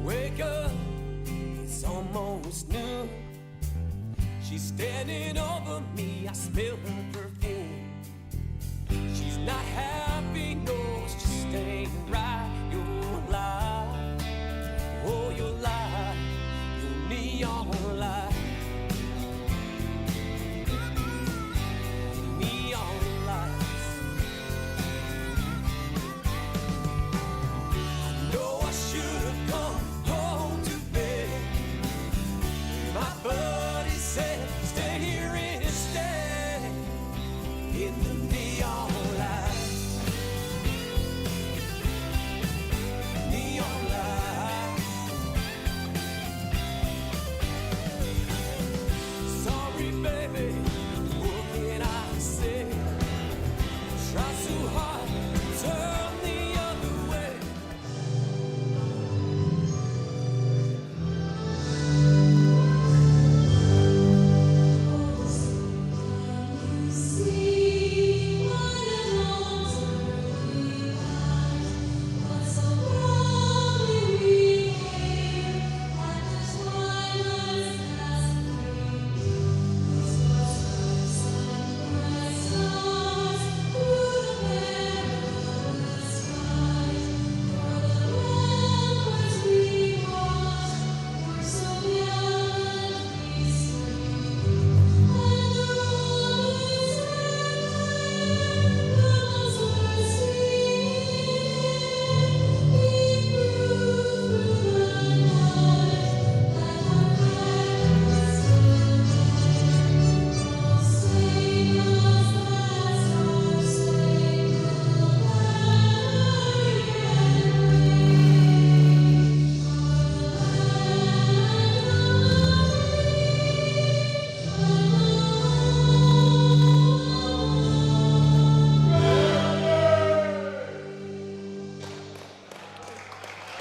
Wake up, it's almost noon. She's standing over me, I smell her perfume. She's not happy, no, it's just ain't right. Your lie, oh your lie, your neon light. Neon lights. I know I should have come home to bed. My buddy said, stay here instead.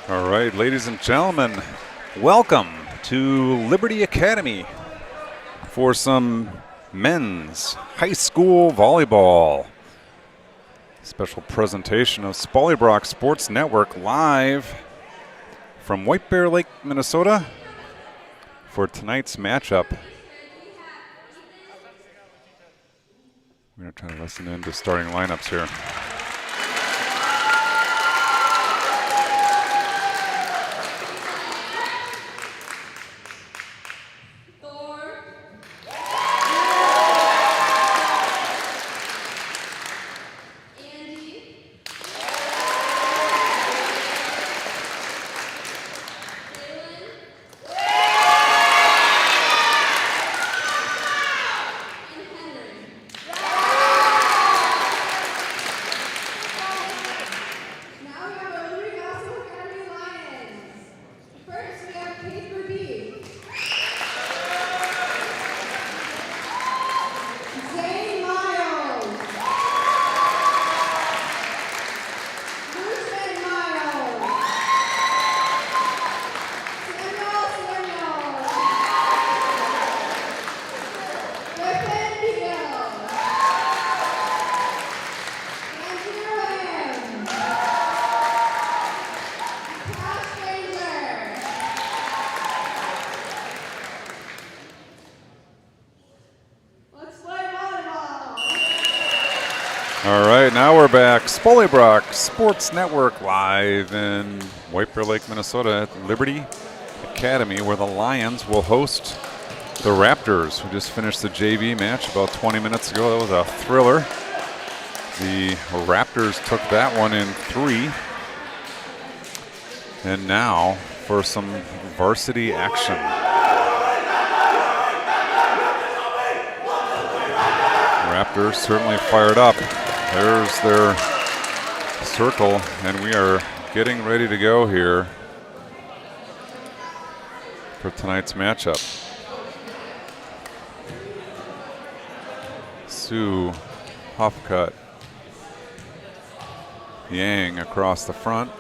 All right, ladies and gentlemen, welcome to Liberty Academy for some men's high school volleyball. Special presentation of Spollybrock Sports Network live from White Bear Lake, Minnesota for tonight's matchup. We're going to try to listen in to starting lineups here. All right, now we're back. Spollybrock Sports Network live in White Bear Lake, Minnesota at Liberty Academy, where the Lions will host the Raptors, who just finished the JV match about 20 minutes ago. That was a thriller. The Raptors took that one in 3. And now for some varsity action. Raptors certainly fired up. There's their circle, and we are getting ready to go here for tonight's matchup. Sue Huffcutt, Yang across the front.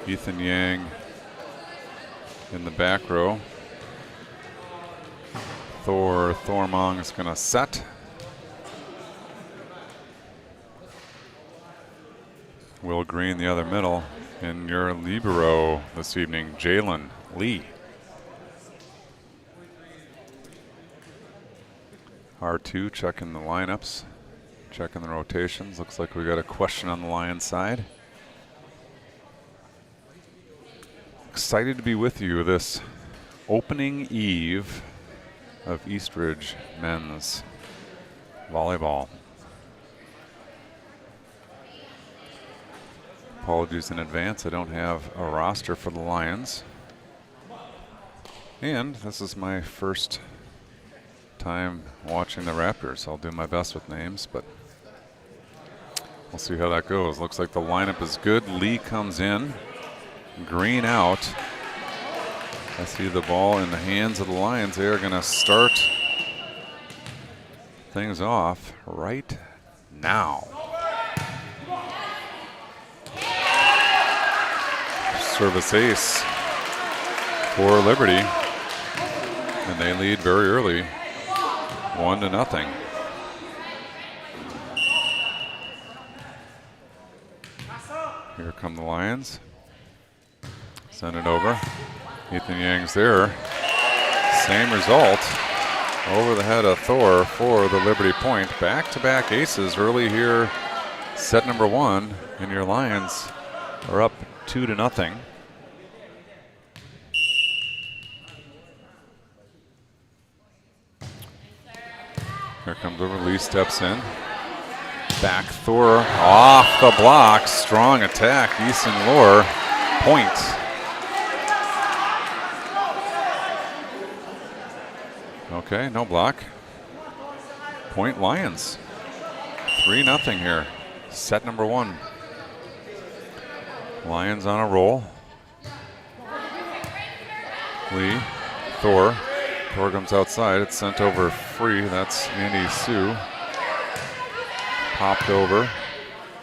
Ethan Yang in the back row. Thor Thormong is going to set. Will Green the other middle. And your libero this evening, Jalen Lee. R2 checking the lineups, checking the rotations. Looks like we got a question on the Lions side. Excited to be with you this opening eve of Eastridge men's volleyball. Apologies in advance, I don't have a roster for the Lions. And this is my first time watching the Raptors. I'll do my best with names, but we'll see how that goes. Looks like the lineup is good. Lee comes in, Green out. I see the ball in the hands of the Lions. They are going to start things off right now. Service ace for Liberty, and they lead very early, 1-0. Here come the Lions. Send it over. Ethan Yang's there. Same result. Over the head of Thor for the Liberty point. Back-to-back aces early here. Set number 1, and your Lions are up 2-0. Here comes over, Lee steps in. Back Thor off the block. Strong attack, Easton Lohr. Point. Okay, no block. Point Lions. 3-0 here. Set number 1. Lions on a roll. Lee, Thor. Thor comes outside. It's sent over free. That's Andy Sue. Popped over.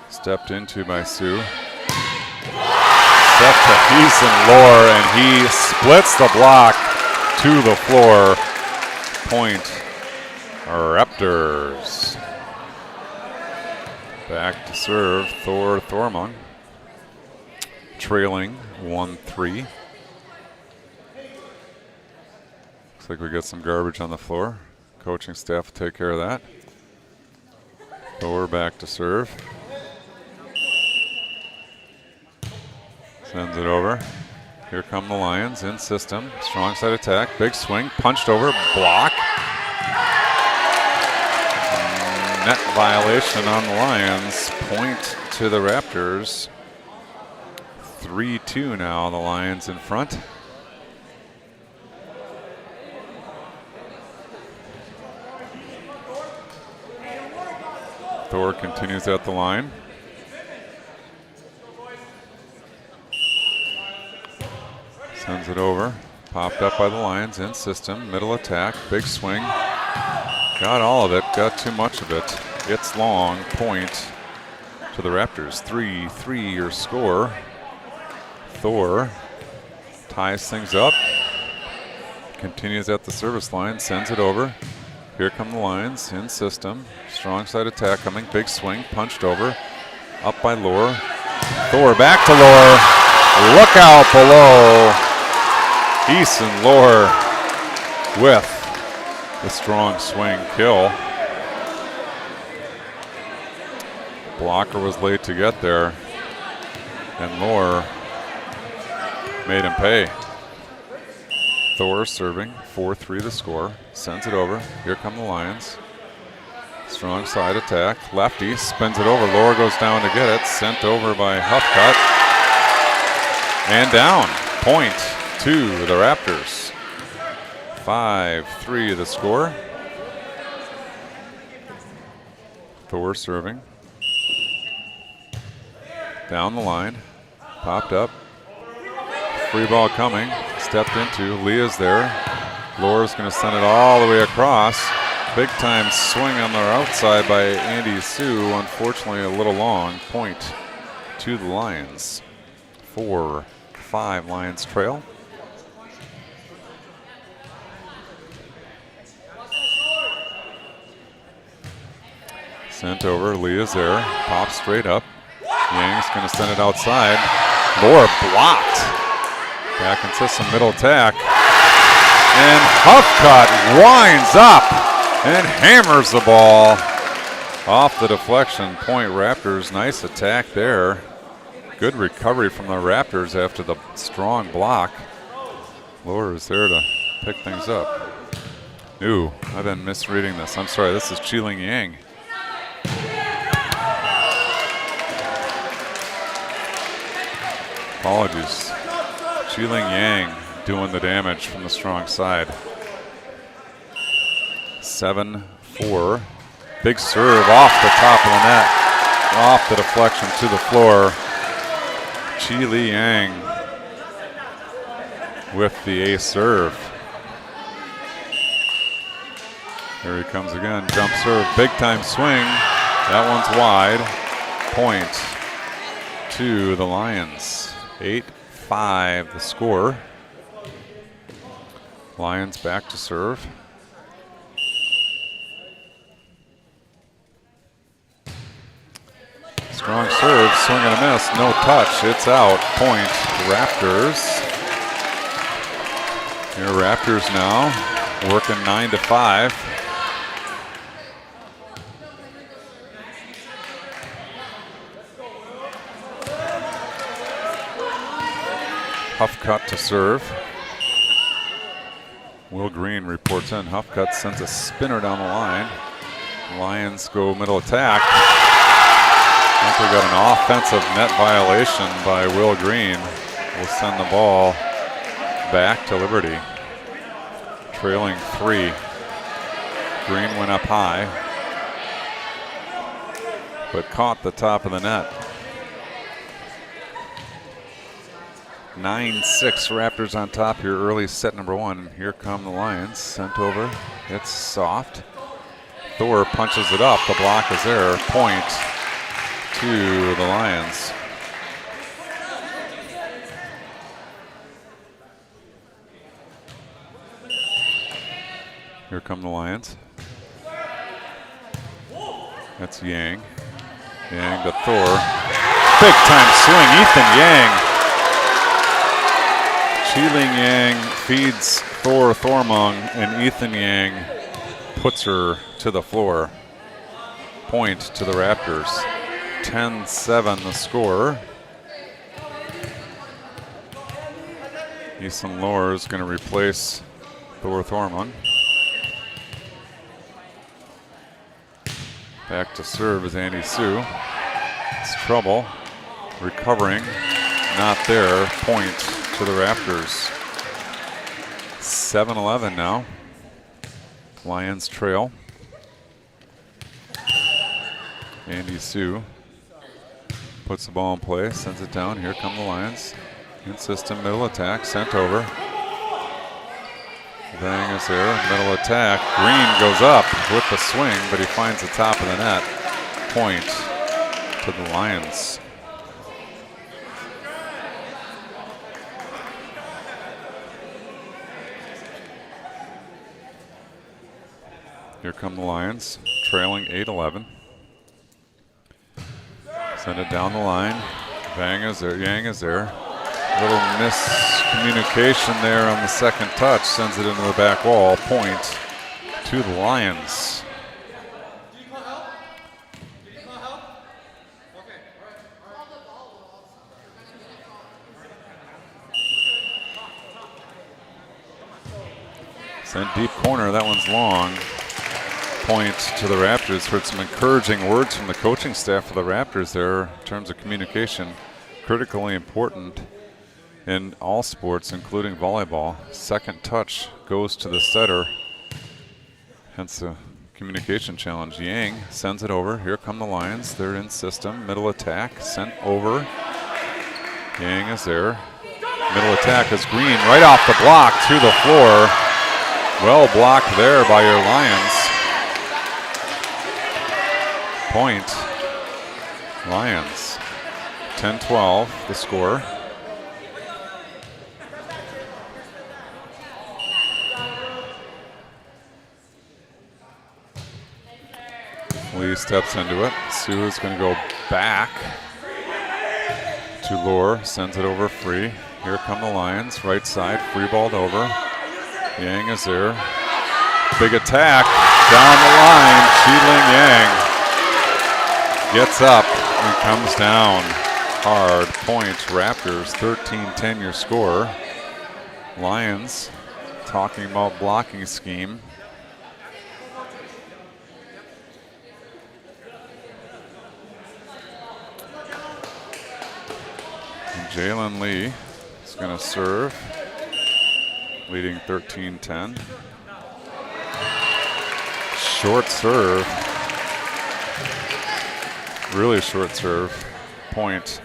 Stepped into by Sue. Set to Heason Lohr, and he splits the block to the floor. Point Raptors. Back to serve Thor Thormund, trailing 1-3. Looks like we got some garbage on the floor. Coaching staff will take care of that. Thor back to serve. Sends it over. Here come the Lions in system. Strong side attack. Big swing. Punched over. Block. Net violation on the Lions. Point to the Raptors. 3-2 now. The Lions in front. Thor continues at the line. Sends it over. Popped up by the Lions in system. Middle attack. Big swing. Got all of it. Got too much of it. It's long. Point to the Raptors. 3-3 your score. Thor ties things up. Continues at the service line. Sends it over. Here come the Lions in system. Strong side attack coming. Big swing. Punched over. Up by Lohr. Thor back to Lohr. Look out below. Heason Lohr with the strong swing kill. Blocker was late to get there, and Lohr made him pay. Thor serving, 4-3 the score. Sends it over. Here come the Lions. Strong side attack. Lefty spins it over. Lohr goes down to get it. Sent over by Huffcutt. And down. Point to the Raptors. 5-3 the score. Thor serving. Down the line. Popped up. Free ball coming. Stepped into. Leah's there. Lohr's going to send it all the way across. Big time swing on the outside by Andy Sue. Unfortunately, a little long. Point to the Lions. 4-5 Lions trail. Sent over. Leah's there. Pops straight up. Yang's going to send it outside. Lohr blocked. Back into some middle attack. And Huffcutt winds up and hammers the ball off the deflection. Point Raptors. Nice attack there. Good recovery from the Raptors after the strong block. Lohr is there to pick things up. Ooh, I've been misreading this. I'm sorry, this is Chiling Yang. Apologies. Chiling Yang doing the damage from the strong side. 7-4. Big serve off the top of the net. Off the deflection to the floor. Chiling Yang with the ace serve. Here he comes again. Jump serve. Big time swing. That one's wide. Point to the Lions. 8-5 the score. Lions back to serve. Strong serve, swing and a miss, no touch, it's out. Point Raptors. Here Raptors now, working 9-5. Huffcutt to serve. Will Green reports in. Huffcutt sends a spinner down the line. Lions go middle attack. I think we got an offensive net violation by Will Green. We'll send the ball back to Liberty. Trailing 3. Green went up high, but caught the top of the net. 9-6 Raptors on top here early set number 1. Here come the Lions. Sent over. It's soft. Thor punches it up. The block is there. Point to the Lions. Here come the Lions. That's Yang. Yang to Thor. Big time swing, Ethan Yang. Chi-Ling Yang feeds Thor Thormung, and Ethan Yang puts her to the floor. Point to the Raptors. 10-7 the score. Ethan Lohr is going to replace Thor Thormung. Back to serve is Andy Sue. It's trouble. Recovering. Not there. Point to the Raptors. 7-11 now. Lions trail. Andy Sue puts the ball in play, sends it down. Here come the Lions. In system, middle attack, sent over. Vang is there, middle attack. Green goes up with the swing, but he finds the top of the net. Point to the Lions. Here come the Lions, trailing 8-11. Send it down the line. Vang is there, Yang is there. Little miscommunication there on the second touch. Sends it into the back wall. Point to the Lions. Sent deep corner. That one's long. Point to the Raptors. Heard some encouraging words from the coaching staff of the Raptors there in terms of communication. Critically important in all sports, including volleyball. Second touch goes to the setter. Hence the communication challenge. Yang sends it over. Here come the Lions. They're in system. Middle attack. Sent over. Yang is there. Middle attack is Green right off the block to the floor. Well blocked there by your Lions. Point. Lions. 10-12 the score. Lee steps into it. Sue is going to go back to Lohr. Sends it over free. Here come the Lions. Right side. Free balled over. Yang is there. Big attack down the line. Chi-Ling Yang gets up and comes down hard. Points Raptors. 13-10 your score. Lions talking about blocking scheme. Jalen Lee is going to serve, leading 13-10. Short serve, really short serve. Point,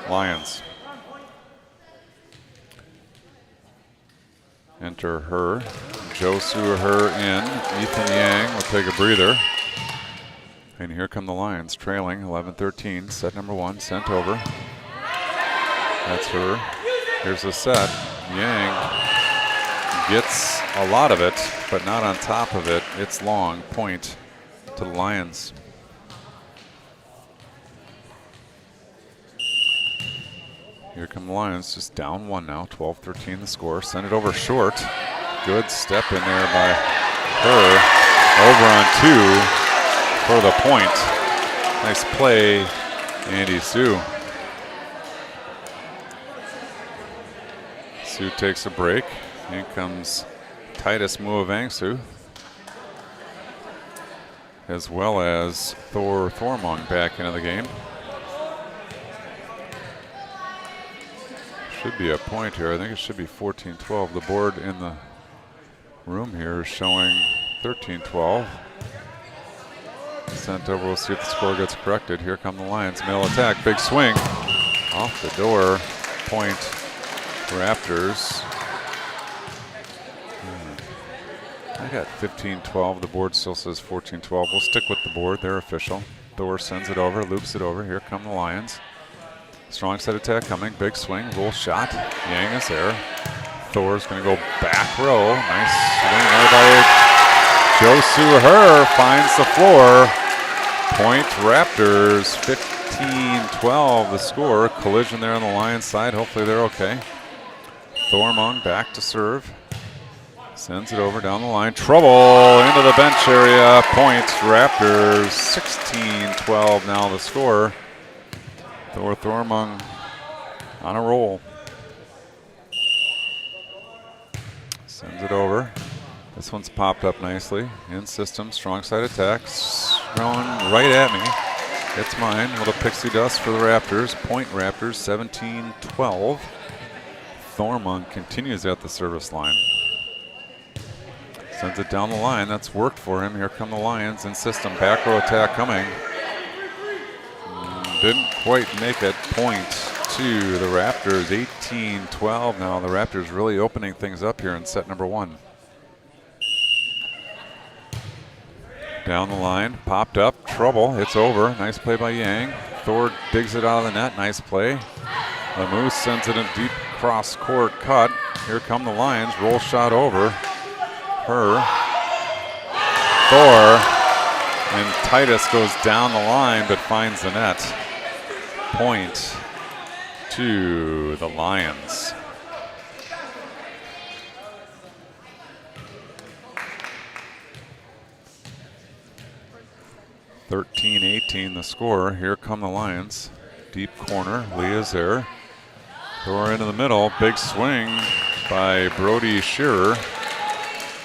Lions. Enter Her, Josu Her in. Ethan Yang will take a breather. And here come the Lions, trailing 11-13. Set number one, sent over. That's Her. Here's the set. Yang gets a lot of it, but not on top of it. It's long. Point to the Lions. Here come the Lions, just down one now. 12-13 the score. Send it over short. Good step in there by Her. Over on two for the point. Nice play, Andy Sue. Sue takes a break. In comes Titus Muavangsu, as well as Thor Thormung back into the game. Should be a point here. I think it should be 14-12. The board in the room here is showing 13-12. Sent over. We'll see if the score gets corrected. Here come the Lions. Middle attack. Big swing. Off the door. Point. Raptors. I got 15-12. The board still says 14-12. We'll stick with the board. They're official. Thor sends it over, loops it over. Here come the Lions. Strong set attack coming. Big swing. Roll shot. Yang is there. Thor's going to go back row. Nice swing there by Josu Her finds the floor. Point Raptors, 15-12 the score. Collision there on the Lions side. Hopefully they're okay. Thormung back to serve. Sends it over down the line. Trouble into the bench area. Points Raptors, 16-12 now the score. Thor Thormung on a roll. Sends it over. This one's popped up nicely. In system, strong side attacks. Thrown right at me. It's mine. Little pixie dust for the Raptors. Point Raptors, 17-12. Thormung continues at the service line. Sends it down the line. That's worked for him. Here come the Lions in system. Back row attack coming. Didn't quite make it. Point to the Raptors, 18-12 now. The Raptors really opening things up here in set number one. Down the line, popped up, trouble, it's over. Nice play by Yang. Thor digs it out of the net, nice play. Lamoose sends it in deep cross court cut. Here come the Lions, roll shot over. Her, Thor, and Titus goes down the line but finds the net. Point to the Lions. 13-18 the score. Here come the Lions. Deep corner, Leah's there. Thor into the middle, big swing by Brody Shearer.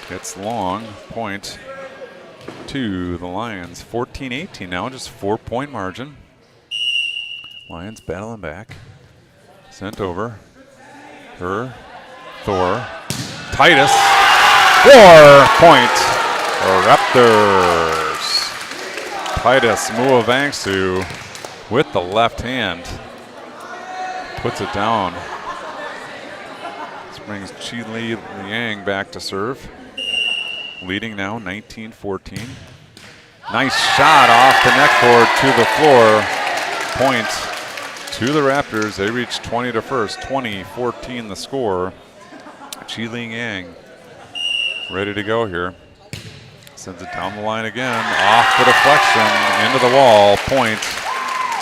It's long, point to the Lions. 14-18 now, just 4-point margin. Lions battling back. Sent over. Her, Thor, Titus. 4-point Raptors. Titus Muavangsu with the left hand. Puts it down. This brings Chi Liang back to serve. Leading now 19-14. Nice shot off the neckboard to the floor. Point to the Raptors. They reach 20 to first. 20-14 the score. Chi Liang ready to go here. Sends it down the line again. Off the deflection. Into the wall. Point.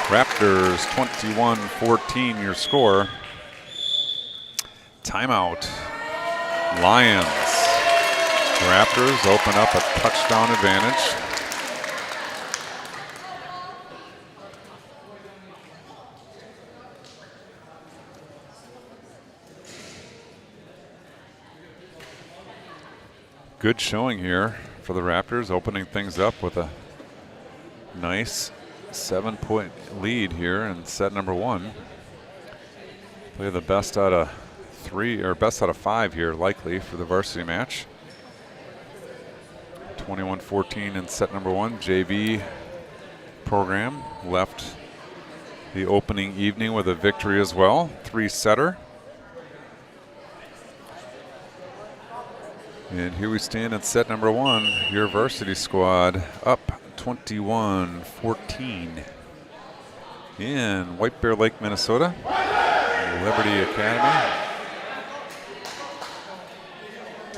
Raptors 21-14 your score. Timeout. Lions. Raptors open up a touchdown advantage. Good showing here for the Raptors, opening things up with a nice 7-point lead here in set number one. Play the best out of 3 or best out of 5 here, likely for the varsity match. 21-14 in set number one. JV program left the opening evening with a victory as well. 3-setter. And here we stand in set number one. Your varsity squad up 21-14 in White Bear Lake, Minnesota. Liberty Academy.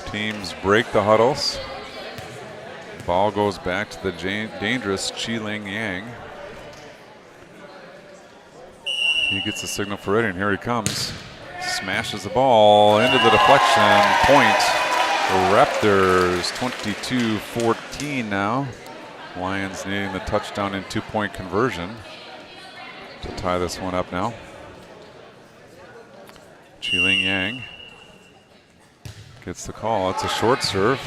Teams break the huddles. Ball goes back to the dangerous Chi Liang. He gets a signal for it, and here he comes. Smashes the ball into the deflection. Point. Raptors 22-14 now. Lions needing the touchdown and 2-point conversion to tie this one up now. Chi Liang gets the call. It's a short serve.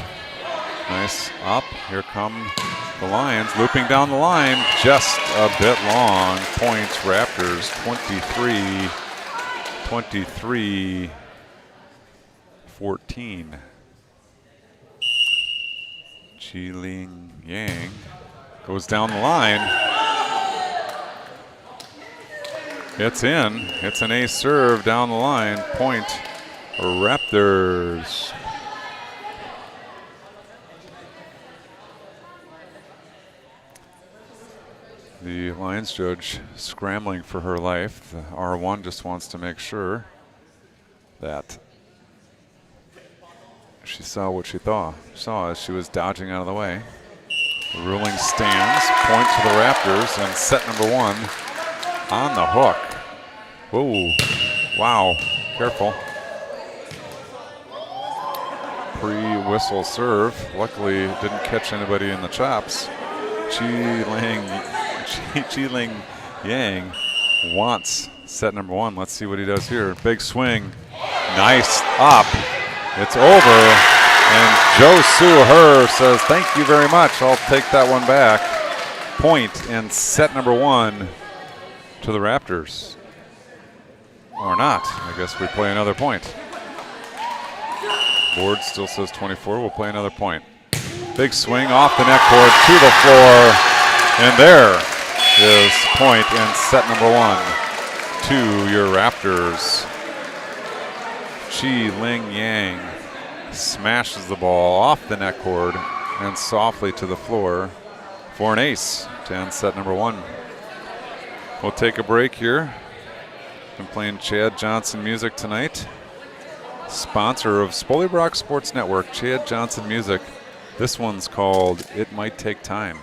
Nice up. Here come the Lions looping down the line. Just a bit long. Points Raptors 23-14. Chi Liang goes down the line. It's in. It's an ace serve down the line. Point Raptors. The Lions judge scrambling for her life. The R1 just wants to make sure that she saw what she saw as she was dodging out of the way. The ruling stands. Point to the Raptors, and set number 1 on the hook. Whoa. Wow. Careful. Pre-whistle serve. Luckily, it didn't catch anybody in the chops. Chi Ling Yang wants set number 1. Let's see what he does here. Big swing. Nice up. It's over. And Jo Soo Her says, thank you very much. I'll take that one back. Point and set number 1 to the Raptors. Or not. I guess we play another point. Board still says 24. We'll play another point. Big swing off the net cord to the floor. And there is point and set number 1 to your Raptors. Chi Ling Yang smashes the ball off the net cord and softly to the floor for an ace to end set number 1. We'll take a break here. Been playing Chad Johnson music tonight. Sponsor of Spolly Sports Network, Chad Johnson Music. This one's called It Might Take Time.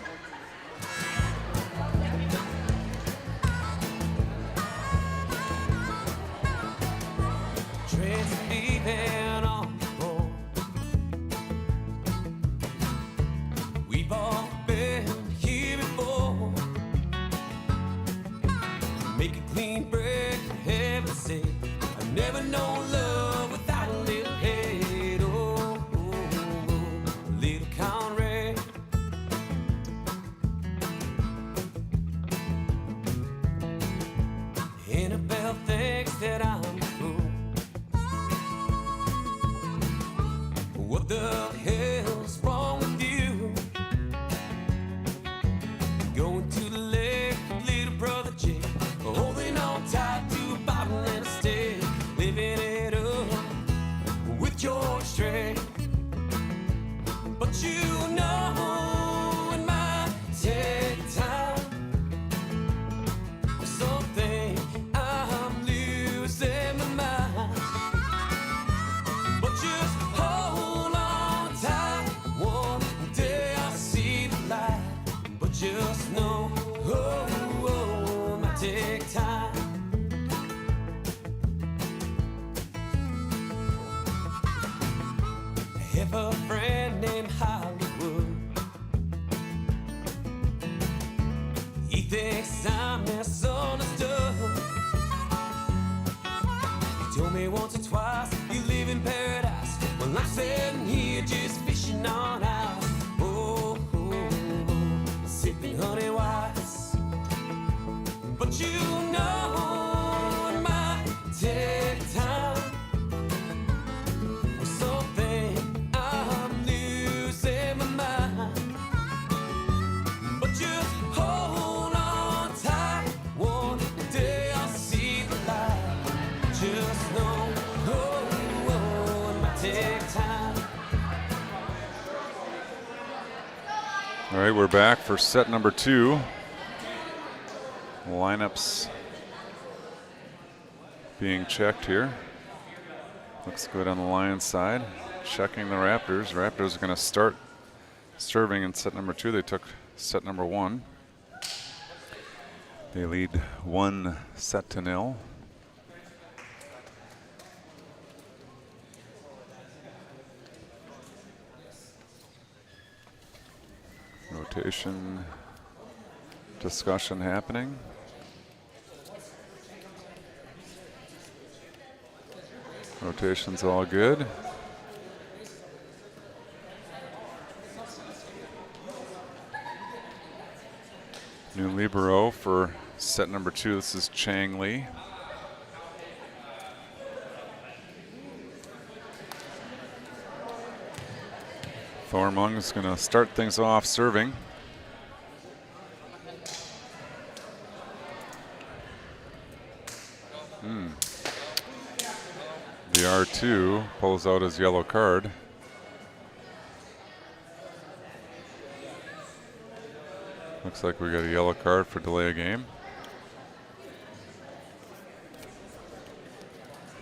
We've all been here before. Make a clean break for heaven's sake. I've never known love without a little hate. Oh, oh, oh, little Conrad. Annabelle thinks that I'm a fool. What the hell's wrong with you? Going to the lake, little brother Jake, holding on tight to a Bible and a stick, living it up with your strength. But you know it might take time. Something I'm losing my mind. But just hold on tight, one day I'll see the light. But just know, it might take time. I have a friend named Hollywood. He thinks I'm misunderstood. He told me once or twice you live in paradise. Well, I'm sitting here just fishing on ice. Oh, oh, oh, sipping honey whites. But you know it might take time. Something I'm losing my mind. But just hold on tight, one day I'll see the light. Just know, it might take time. All right, we're back for set number 2. Lineups being checked here. Looks good on the Lions side. Checking the Raptors. Raptors are going to start serving in set number 2. They took set number 1. They lead 1-0. Rotation discussion happening. Rotation's all good. New libero for set number 2. This is Chang Lee. Thormung is going to start things off serving. The R2 pulls out his yellow card. Looks like we got a yellow card for delay of game.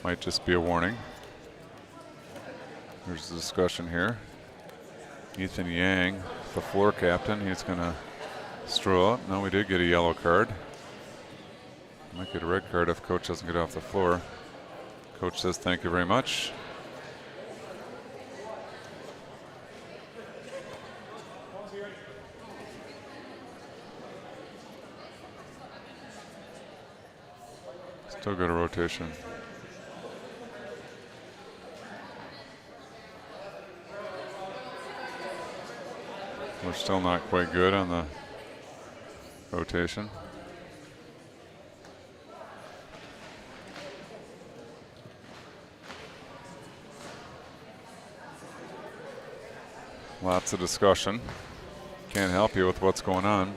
Might just be a warning. There's a discussion here. Ethan Yang, the floor captain, he's going to stroll up. No, we did get a yellow card. Might get a red card if coach doesn't get off the floor. Coach says thank you very much. Still got a rotation. We're still not quite good on the rotation. Lots of discussion. Can't help you with what's going on.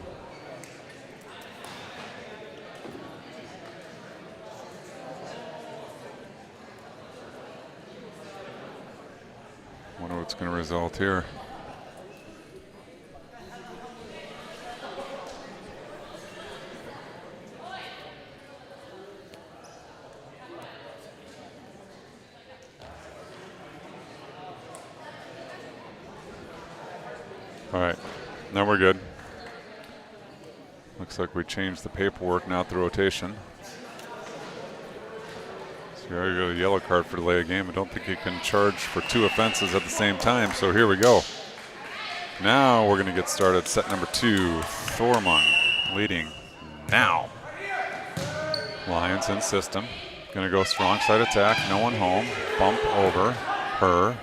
Wonder what's going to result here. All right, now we're good. Looks like we changed the paperwork, not the rotation. So you already got a yellow card for delay of game. I don't think you can charge for 2 offenses at the same time, so here we go. Now we're going to get started. Set number 2, Thormund leading now. Lions in system. Going to go strong side attack, no one home. Bump over, her,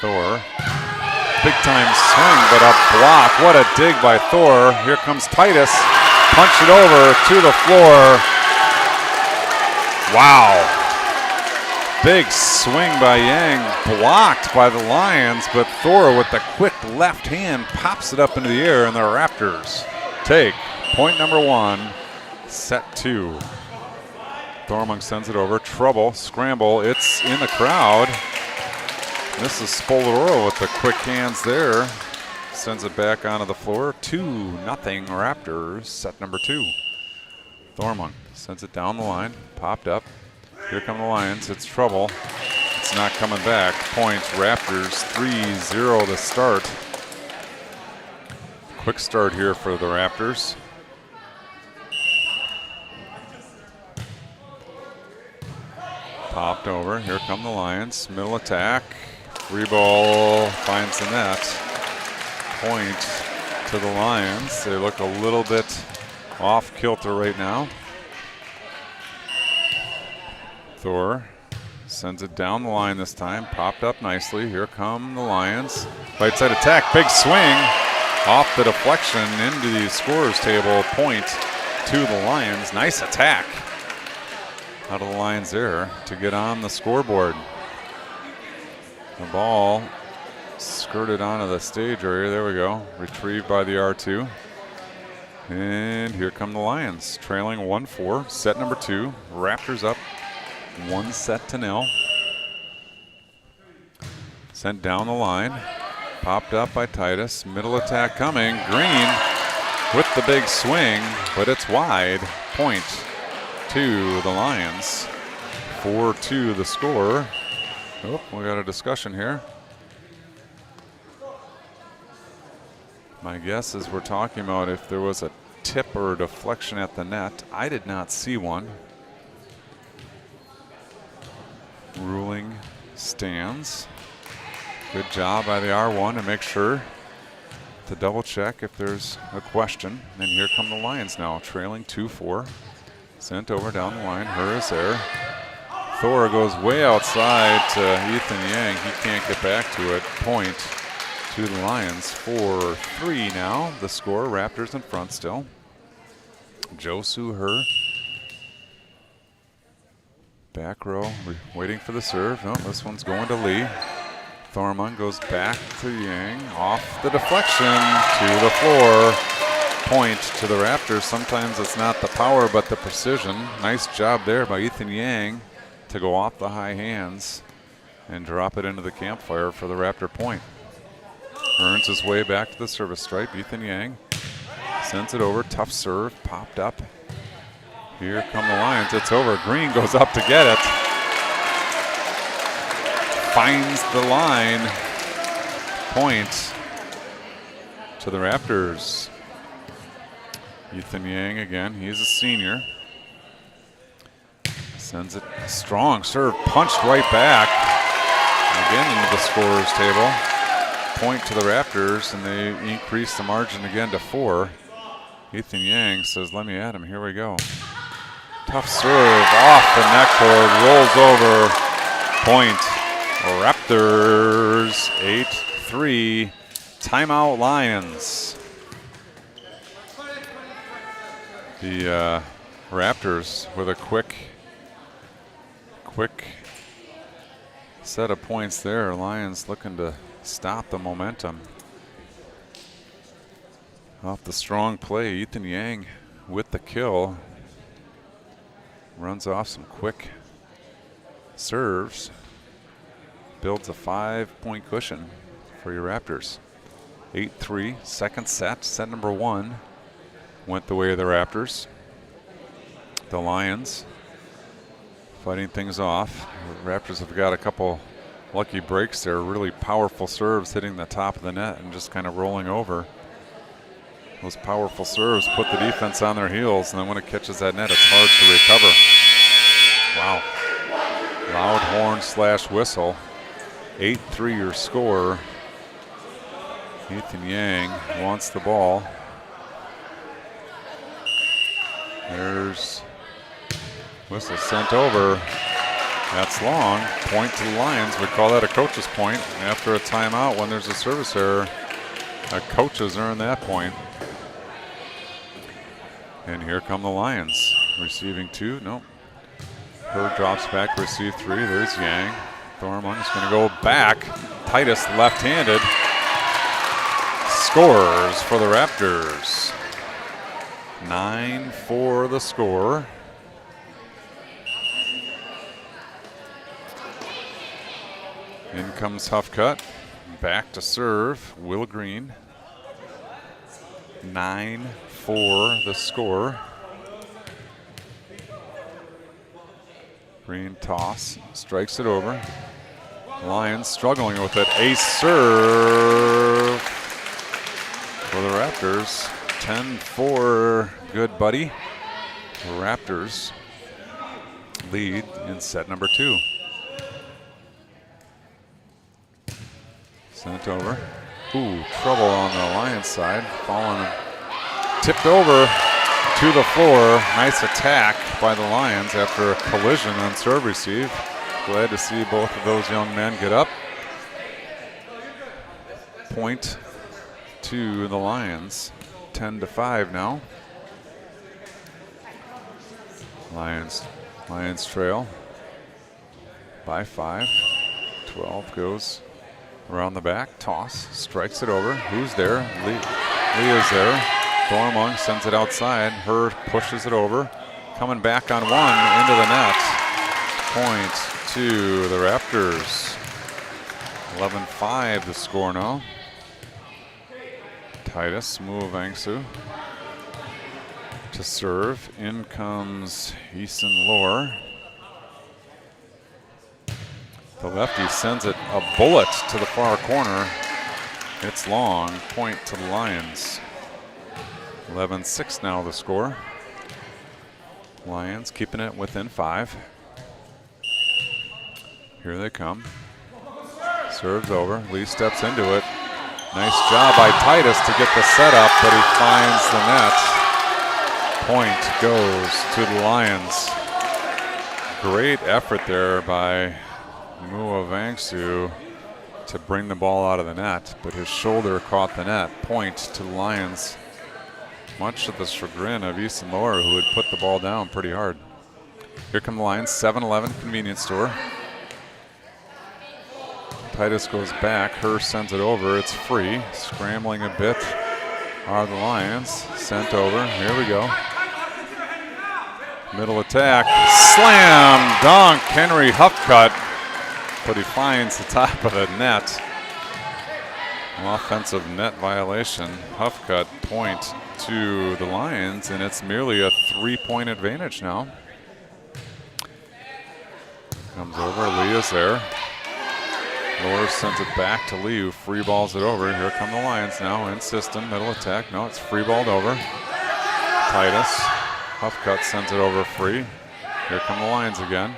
Thor. Big time swing, but a block. What a dig by Thor. Here comes Titus. Punch it over to the floor. Wow. Big swing by Yang, blocked by the Lions, but Thor with the quick left hand pops it up into the air, and the Raptors take point number 1, set 2. Thormund sends it over. Trouble, scramble. It's in the crowd. This is Spolaroro with the quick hands there. Sends it back onto the floor. 2-0 Raptors, set number 2. Thormund sends it down the line, popped up. Here come the Lions. It's trouble. It's not coming back. Points, Raptors, 3-0 to start. Quick start here for the Raptors. Popped over. Here come the Lions. Middle attack. Free ball finds the net. Point to the Lions. They look a little bit off kilter right now. Thor sends it down the line this time. Popped up nicely. Here come the Lions. Right side attack. Big swing. Off the deflection into the scorer's table. Point to the Lions. Nice attack out of the Lions there to get on the scoreboard. The ball skirted onto the stage area. There we go. Retrieved by the R2. And here come the Lions. Trailing 1-4. Set number 2. Raptors up 1-0. Sent down the line. Popped up by Titus. Middle attack coming. Green with the big swing, but it's wide. Point to the Lions. 4-2 the score. Oh, we got a discussion here. My guess is we're talking about if there was a tip or a deflection at the net. I did not see one. Ruling stands. Good job by the R1 to make sure to double check if there's a question. And here come the Lions now, trailing 2-4. Sent over down the line. Her is there. Thor goes way outside to Ethan Yang. He can't get back to it. Point to the Lions. 4-3 now. The score. Raptors in front still. Josu Her. Back row. Waiting for the serve. No, this one's going to Lee. Thormund goes back to Yang. Off the deflection to the floor. Point to the Raptors. Sometimes it's not the power but the precision. Nice job there by Ethan Yang to go off the high hands and drop it into the campfire for the Raptor point. Earns his way back to the service stripe. Ethan Yang sends it over. Tough serve. Popped up. Here come the Lions. It's over. Green goes up to get it. finds the line. Point to the Raptors. Ethan Yang again, he's a senior. Sends it strong serve, punched right back. Again into the scorer's table. Point to the Raptors, and they increase the margin again to 4. Ethan Yang says, let me at him, here we go. Tough serve off the net cord, rolls over. Point, Raptors, 8-3. Timeout Lions. The Raptors with a quick set of points there. Lions looking to stop the momentum. Off the strong play, Ethan Yang with the kill. Runs off some quick serves. Builds a 5-point cushion for your Raptors. 8-3, second set. Set number 1 went the way of the Raptors. The Lions fighting things off. The Raptors have got a couple lucky breaks there. Really powerful serves hitting the top of the net and just kind of rolling over. Those powerful serves put the defense on their heels, and then when it catches that net, it's hard to recover. Wow. Loud horn / whistle. 8-3 your score. Ethan Yang wants the ball. There's whistle sent over. That's long. Point to the Lions. We call that a coach's point. After a timeout, when there's a service error, coaches earn that point. And here come the Lions. Receiving 2. Nope. Hurd drops back, receive 3. There's Yang. Thormung is going to go back. Titus left-handed. Scores for the Raptors. 9-4 the score. In comes Huffcutt. Back to serve. Will Green. 9-4 the score. Green toss. Strikes it over. Lions struggling with it. Ace serve for the Raptors. 10-4. Good buddy. The Raptors lead in set number 2. Sent over. Ooh, trouble on the Lions side. Fallen, tipped over to the floor. Nice attack by the Lions after a collision on serve receive. Glad to see both of those young men get up. Point to the Lions. 10-5 now. Lions trail by 5. 12 goes around the back, toss, strikes it over. Who's there? Leah's there. Thormung sends it outside. Hurd pushes it over. Coming back on one into the net. Point to the Raptors. 11-5 the score now. Titus Muavangsu to serve. In comes Eason Lohr. The lefty sends it a bullet to the far corner. It's long. Point to the Lions. 11-6 now the score. Lions keeping it within 5. Here they come. Serves over. Lee steps into it. Nice job by Titus to get the setup, but he finds the net. Point goes to the Lions. Great effort there by Muavangsu to bring the ball out of the net, but his shoulder caught the net. Point to the Lions. Much to the chagrin of Easton Lohr, who had put the ball down pretty hard. Here come the Lions, 7-Eleven convenience store. Titus goes back, Hurst sends it over, it's free. Scrambling a bit are the Lions. Sent over, here we go. Middle attack, slam, dunk, Henry Huffcutt, but he finds the top of the net. Offensive net violation. Huffcutt, point to the Lions, and it's merely a 3-point advantage now. Comes over, Lee is there. Lohr sends it back to Lee, who free balls it over. Here come the Lions now in system, middle attack. No, it's free balled over. Titus, Huffcutt sends it over free. Here come the Lions again.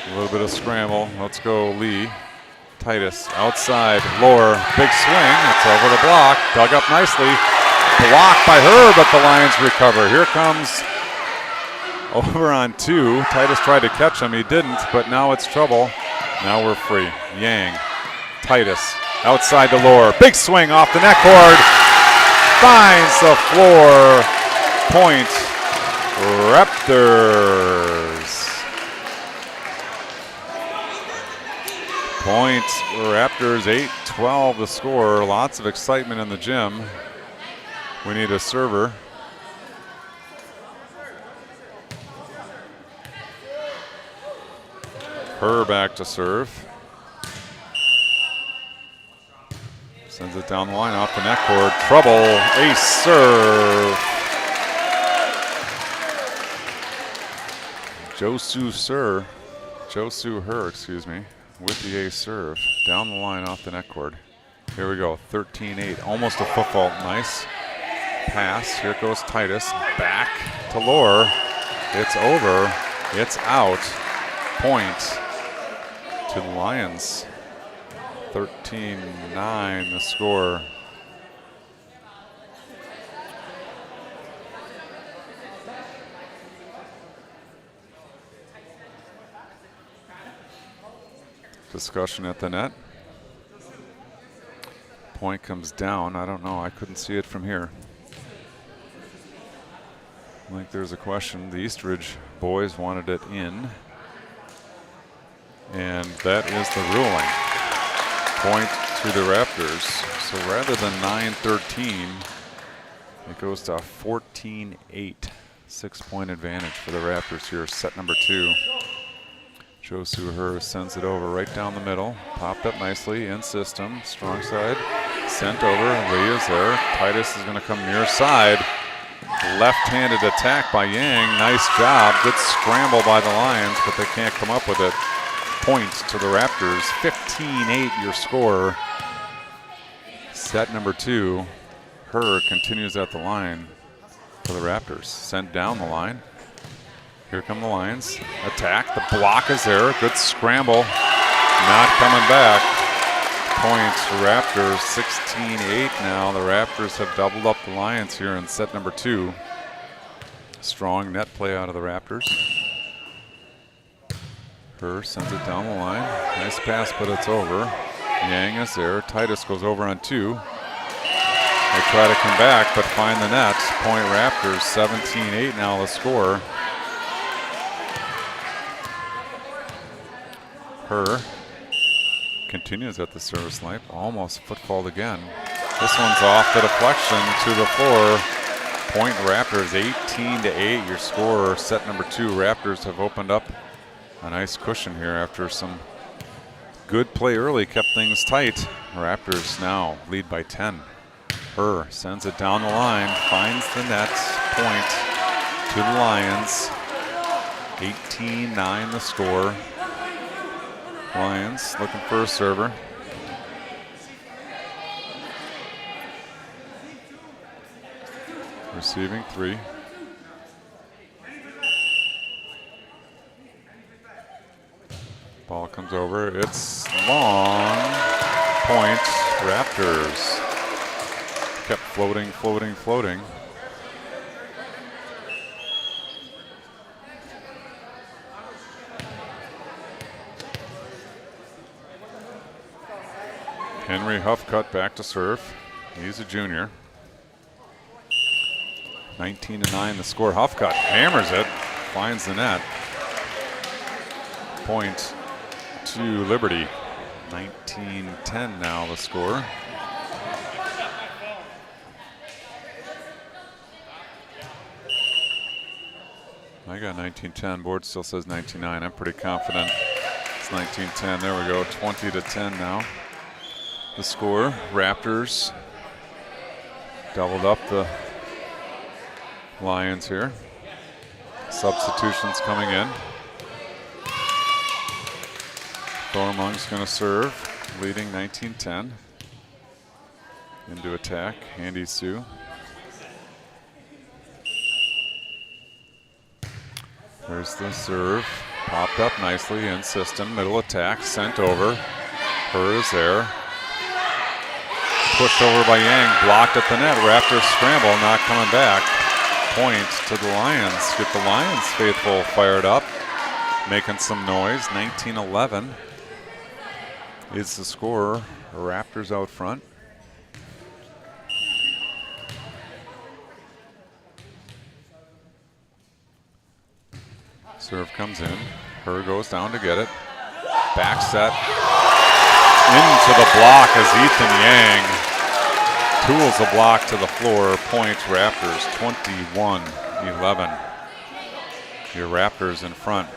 A little bit of scramble. Let's go Lee. Titus outside. Lohr, big swing. It's over the block. Dug up nicely. Blocked by her, but the Lions recover. Here comes over on 2. Titus tried to catch him. He didn't, but now it's trouble. Now we're free. Yang, Titus, outside to Lohr. Big swing off the net cord. Finds the floor. Point, Raptors. Point, Raptors, 8-12 the score. Lots of excitement in the gym. We need a server. Her back to serve. Sends it down the line off the net cord. Trouble. Ace serve. Josu Her, excuse me, with the ace serve. Down the line off the net cord. Here we go. 13-8. Almost a foot fault. Nice pass. Here goes Titus. Back to Lohr. It's over. It's out. Point to the Lions. 13-9 the score. Discussion at the net. Point comes down. I don't know. I couldn't see it from here. I think there's a question. The Eastridge boys wanted it in. And that is the ruling. Point to the Raptors. So rather than 9-13, it goes to 14-8. 6-point advantage for the Raptors here. Set number 2. Josu Her sends it over right down the middle. Popped up nicely in system. Strong side. Sent over. Lee is there. Titus is going to come near side. Left-handed attack by Yang. Nice job. Good scramble by the Lions, but they can't come up with it. Points to the Raptors. 15-8 your score. Set number 2. Her continues at the line for the Raptors. Sent down the line. Here come the Lions. Attack. The block is there. Good scramble. Not coming back. Points Raptors. 16-8 now. The Raptors have doubled up the Lions here in set number 2. Strong net play out of the Raptors. Her sends it down the line. Nice pass, but it's over. Yang is there. Titus goes over on 2. They try to come back, but find the net. Point Raptors. 17-8 now the score. Her continues at the service line. Almost footballed again. This one's off the deflection to the floor. Point Raptors. 18-8 your score. Set number 2. Raptors have opened up a nice cushion here after some good play early, kept things tight. Raptors now lead by 10. Her sends it down the line, finds the net. Point to the Lions. 18-9 the score. Lions looking for a server. Receiving 3. Ball comes over. It's long. Point Raptors. Kept floating, floating, floating. Henry Huffcutt back to serve. He's a junior. 19-9 the score. Huffcutt hammers it, finds the net. Point to Liberty. 19-10 now the score. I got 19-10. Board still says 19-9. I'm pretty confident it's 19-10. There we go. 20-10 now. The score. Raptors doubled up the Lions here. Substitutions coming in. Thormung's going to serve, leading 19-10. Into attack, Andy Sue. There's the serve, popped up nicely in system, middle attack, sent over. Her is there. Pushed over by Yang, blocked at the net. Raptors scramble, not coming back. Point to the Lions. Get the Lions faithful fired up, making some noise. 19-11 is the score. Raptors out front. Serve comes in. Her goes down to get it. Back set. Into the block as Ethan Yang tools the block to the floor. Point Raptors 21-11. Your Raptors in front.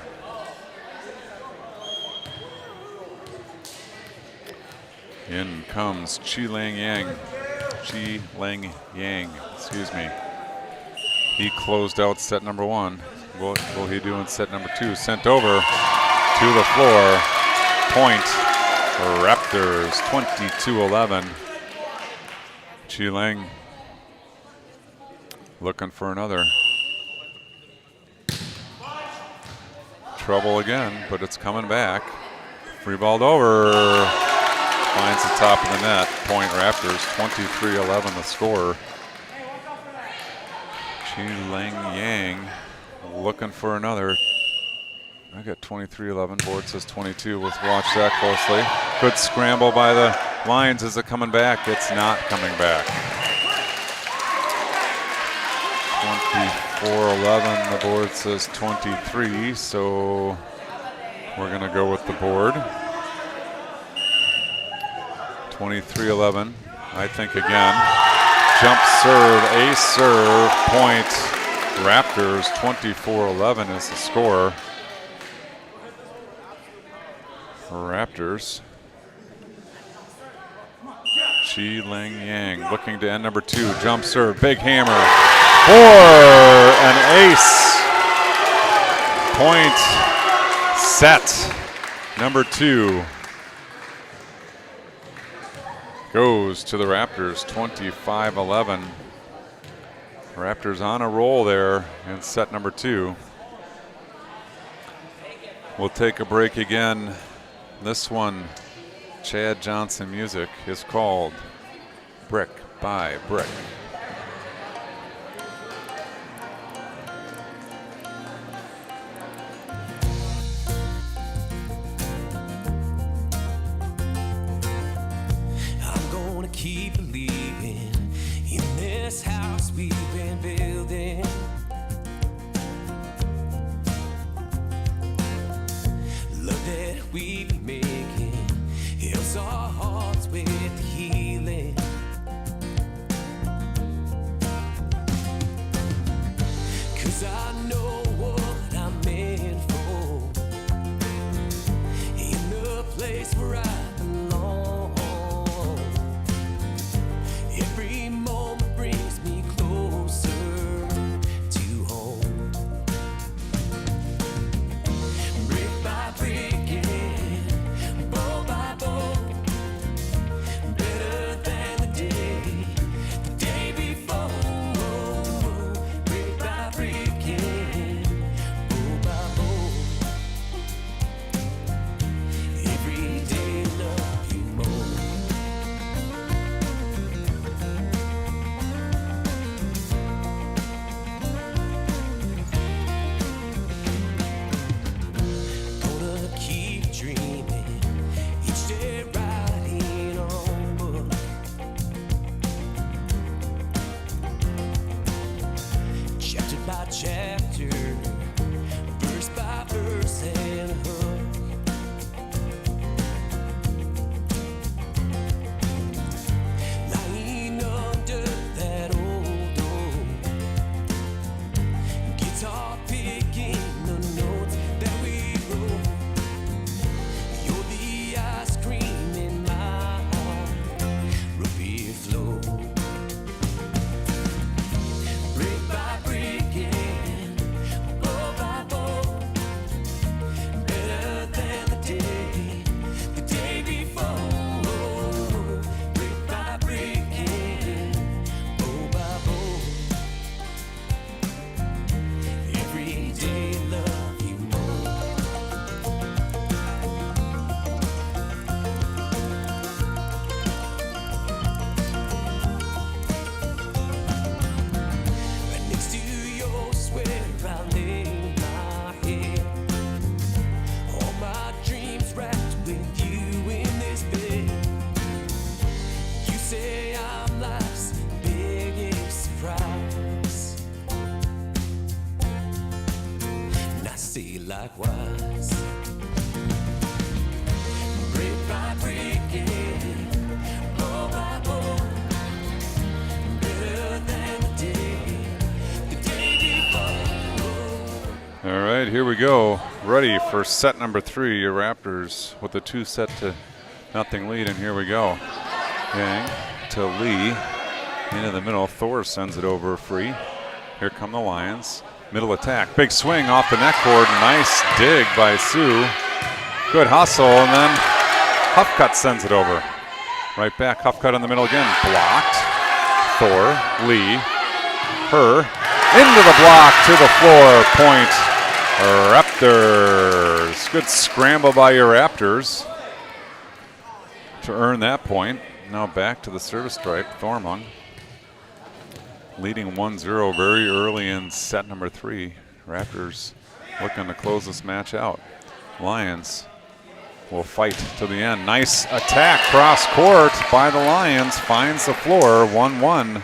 In comes Chi Lang Yang, excuse me. He closed out set number one. What will he do in set number two? Sent over to the floor. Point Raptors 22-11. Chi Lang looking for another. Trouble again, but it's coming back. Free balled over. Finds the top of the net. Point Raptors 23-11 the score. Chi Lang Yang looking for another. I got 23-11. Board says 22. Let's watch that closely. Good scramble by the Lions. Is it coming back? It's not coming back. 24-11. The board says 23. So we're going to go with the board. 23-11. I think again. Jump serve, ace serve, point. Raptors 24-11 is the score. Raptors. Chi Lang Yang looking to end number two. Jump serve, big hammer for an ace. Point set number two goes to the Raptors 25-11. Raptors on a roll there in set number two. We'll take a break again. This one, Chad Johnson music, is called Brick by Brick. I'm gonna keep believing in this house we've been building. Love that we've been making helps our hearts with the healing. likewise. Brick by brick, yeah, blow by blow, better than the day before. All right, here we go. Ready for set number 3. Your Raptors with a 2-0 lead, and here we go. Yang to Lee into the middle. Thor sends it over free. Here come the Lions. Middle attack. Big swing off the neckboard. Nice dig by Sue. Good hustle, and then Huffcutt sends it over. Right back. Huffcutt in the middle again. Blocked. Thor, Lee, her. Into the block, to the floor. Point. Raptors. Good scramble by your Raptors to earn that point. Now back to the service stripe. Thormung leading 1-0 very early in set number 3. Raptors looking to close this match out. Lions will fight to the end. Nice attack cross court by the Lions. Finds the floor. 1-1.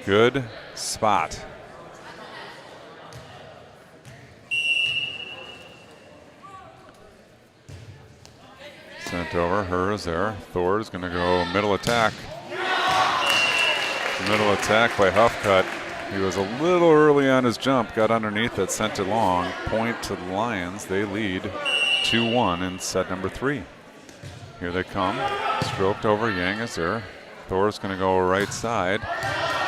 Good spot. Sent over. Her is there. Thor is going to go middle attack. Middle attack by Huffcutt. He was a little early on his jump. Got underneath it. Sent it long. Point to the Lions. They lead 2-1 in set number 3. Here they come. Stroked over. Yang is there. Thor's going to go right side.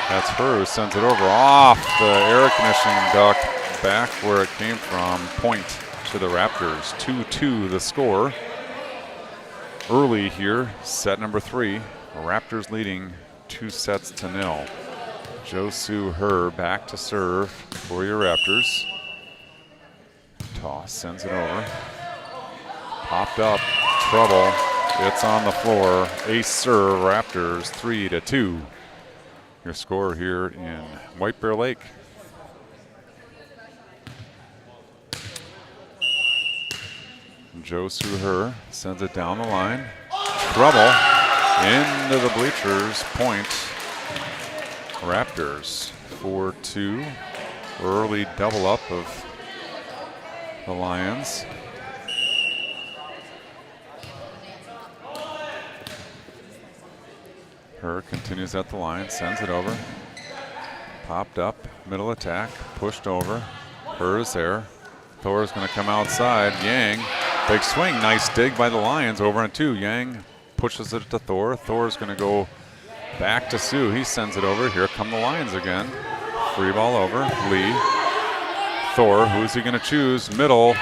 That's her who sends it over off the air conditioning duct back where it came from. Point to the Raptors. 2-2 the score. Early here, set number 3. Raptors leading 2-0. Josu Her back to serve for your Raptors. Toss sends it over. Popped up, trouble. It's on the floor. Ace serve, Raptors 3-2. Your score here in White Bear Lake. Josu Her sends it down the line. Trouble into the bleachers. Point. Raptors 4-2. Early double up of the Lions. Her continues at the line, sends it over. Popped up, middle attack, pushed over. Her is there. Thor is going to come outside. Yang, big swing, nice dig by the Lions over on 2. Yang pushes it to Thor. Thor is going to go back to Sue. He sends it over. Here come the Lions again. Free ball over. Lee. Thor, who's he going to choose? Middle.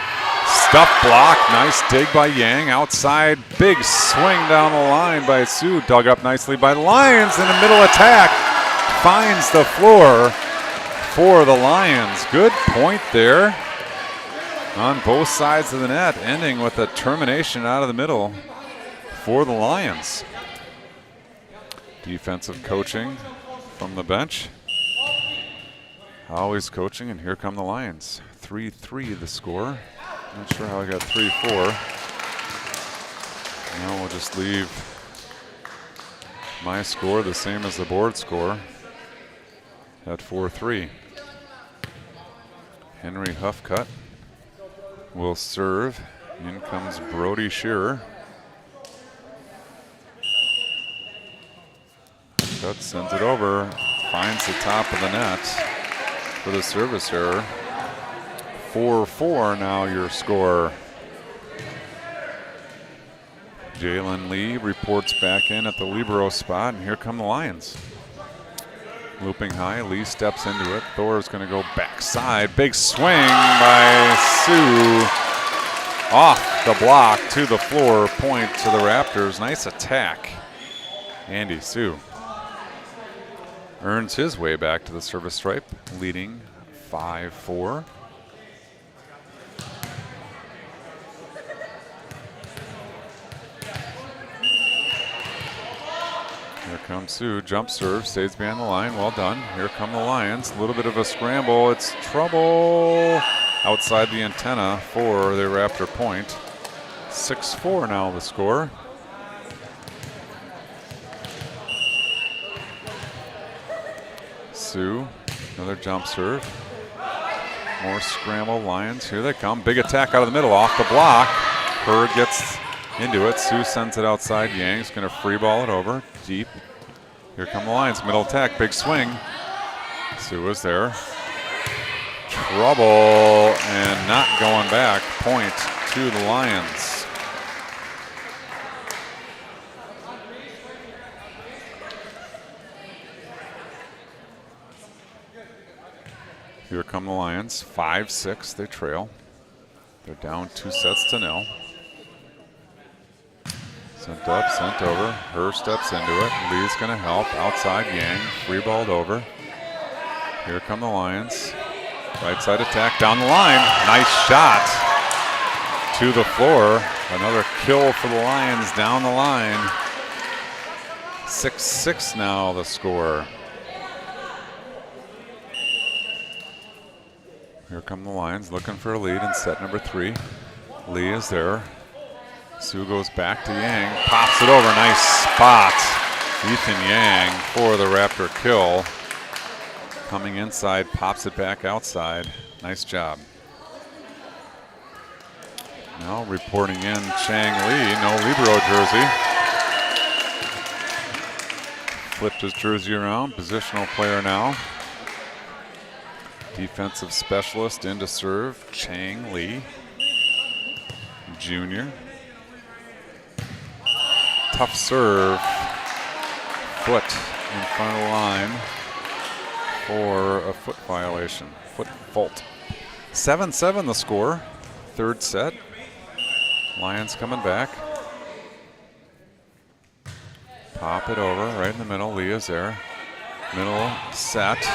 Stuff block. Nice dig by Yang. Outside. Big swing down the line by Sue. Dug up nicely by the Lions. And a middle attack finds the floor for the Lions. Good point there on both sides of the net, ending with a termination out of the middle for the Lions. Defensive coaching from the bench. Always coaching, and here come the Lions. 3-3 the score. Not sure how I got 3-4. Now we'll just leave my score the same as the board score at 4-3. Henry Huffcutt will serve. In comes Brody Shearer. Huffcutt sends it over, finds the top of the net for the service error. 4-4 now your score. Jalen Lee reports back in at the libero spot, and here come the Lions. Looping high, Lee steps into it. Thor is going to go backside. Big swing by Sue. Off the block to the floor. Point to the Raptors. Nice attack. Andy Sue earns his way back to the service stripe, leading 5-4. Here comes Sue, jump serve, stays behind the line, well done. Here come the Lions, a little bit of a scramble. It's trouble outside the antenna for the Raptor point. 6-4 now the score. Sue Another jump serve. More scramble Lions. Here they come. Big attack out of the middle, off the block. Hurd gets into it. Sue sends it outside. Yang's going to free ball it over. Deep. Here come the Lions. Middle attack. Big swing. Sue is there. Trouble and not going back. Point to the Lions. Here come the Lions. 5-6, they trail. They're down 2-0. Sent up, sent over. Her steps into it. Lee's going to help. Outside Yang. Free balled over. Here come the Lions. Right side attack down the line. Nice shot to the floor. Another kill for the Lions down the line. 6-6 now the score. Here come the Lions looking for a lead in set number 3. Lee is there. Sue goes back to Yang. Pops it over. Nice spot. Ethan Yang for the Raptor kill. Coming inside, pops it back outside. Nice job. Now reporting in Chang Lee. No Libero jersey. Flipped his jersey around. Positional player now. Defensive specialist in to serve, Chang Lee, junior. Tough serve, foot in front of the line for a foot violation, foot fault. 7-7 the score, third set. Lions coming back. Pop it over, right in the middle, Lee is there. Middle set.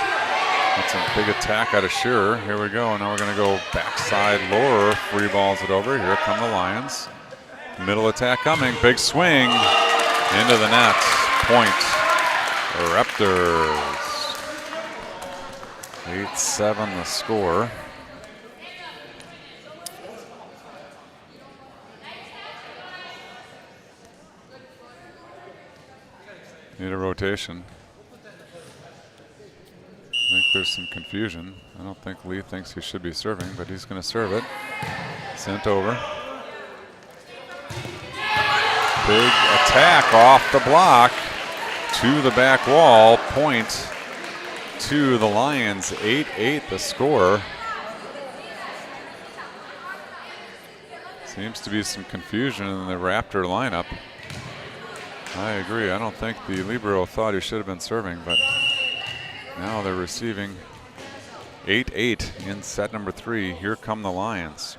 That's a big attack out of Shearer. Here we go. Now we're going to go backside. Lower free balls it over. Here come the Lions. Middle attack coming. Big swing into the net. Point. Raptors. 8-7 the score. Need a rotation. I think there's some confusion. I don't think Lee thinks he should be serving, but he's going to serve it. Sent over. Big attack off the block to the back wall. Point to the Lions. 8-8 the score. Seems to be some confusion in the Raptor lineup. I agree. I don't think the Libero thought he should have been serving, but now they're receiving. 8-8 in set number 3. Here come the Lions.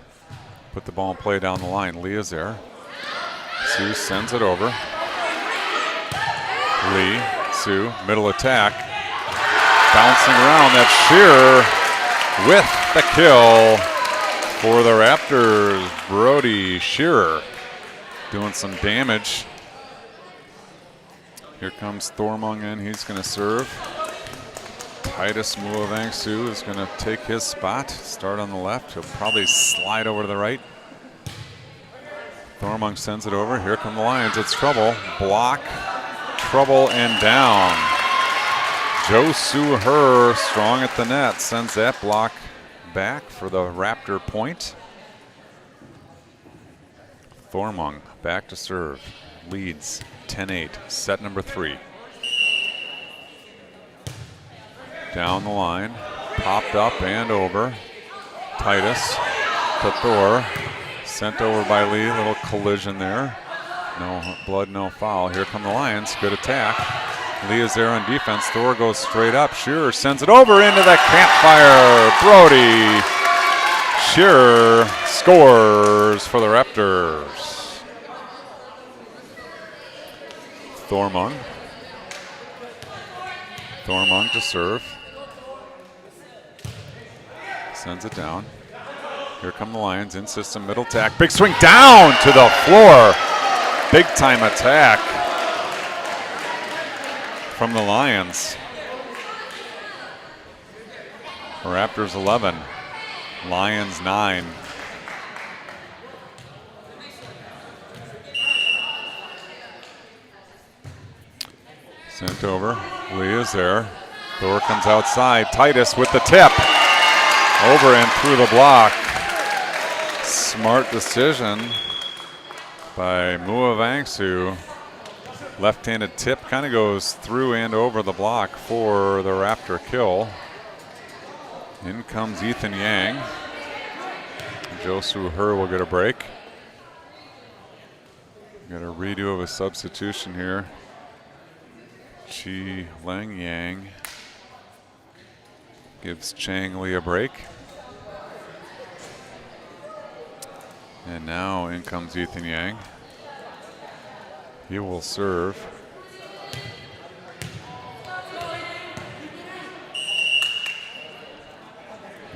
Put the ball in play down the line. Lee is there. Sue sends it over. Lee, Sue, middle attack. Bouncing around. That's Shearer with the kill for the Raptors. Brody Shearer doing some damage. Here comes Thormung in. He's going to serve. Titus Muavangsu is going to take his spot. Start on the left. He'll probably slide over to the right. Thormung sends it over. Here come the Lions. It's trouble. Block. Trouble and down. Joe Suher, strong at the net, sends that block back for the Raptor point. Thormung back to serve. Leads 10-8. Set number 3. Down the line, popped up and over. Titus to Thor, sent over by Lee. Little collision there. No blood, no foul. Here come the Lions. Good attack. Lee is there on defense. Thor goes straight up. Shearer sends it over into the campfire. Brody Shearer scores for the Raptors. Thormung. Thormung to serve. Sends it down. Here come the Lions in system, middle attack. Big swing down to the floor. Big time attack from the Lions. Raptors 11, Lions 9. Sent over. Lee is there. Thor comes outside. Titus with the tip. Over and through the block. Smart decision by Mua Vangsu. Left-handed tip kind of goes through and over the block for the Raptor kill. In comes Ethan Yang. Josu Her will get a break. Got a redo of a substitution here. Chi Leng Yang gives Chang Li a break. And now in comes Ethan Yang. He will serve.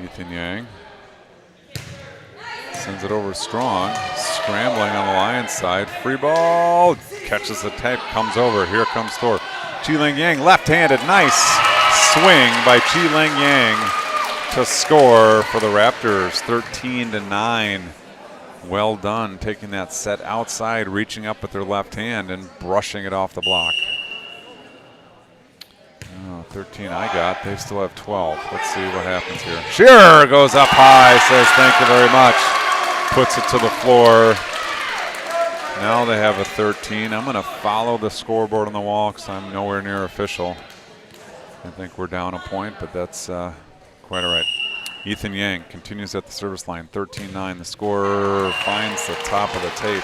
Ethan Yang sends it over strong. Scrambling on the Lions side. Free ball. Catches the tape. Comes over. Here comes Thor. Chi Leng Yang left-handed. Nice swing by Chi Leng Yang to score for the Raptors. 13-9. Well done, taking that set outside, reaching up with their left hand and brushing it off the block. 13 I got. They still have 12. Let's see what happens here. Shearer goes up high, says thank you very much. Puts it to the floor. Now they have a 13. I'm going to follow the scoreboard on the wall because I'm nowhere near official. I think we're down a point, but that's quite all right. Ethan Yang continues at the service line, 13-9. The scorer finds the top of the tape.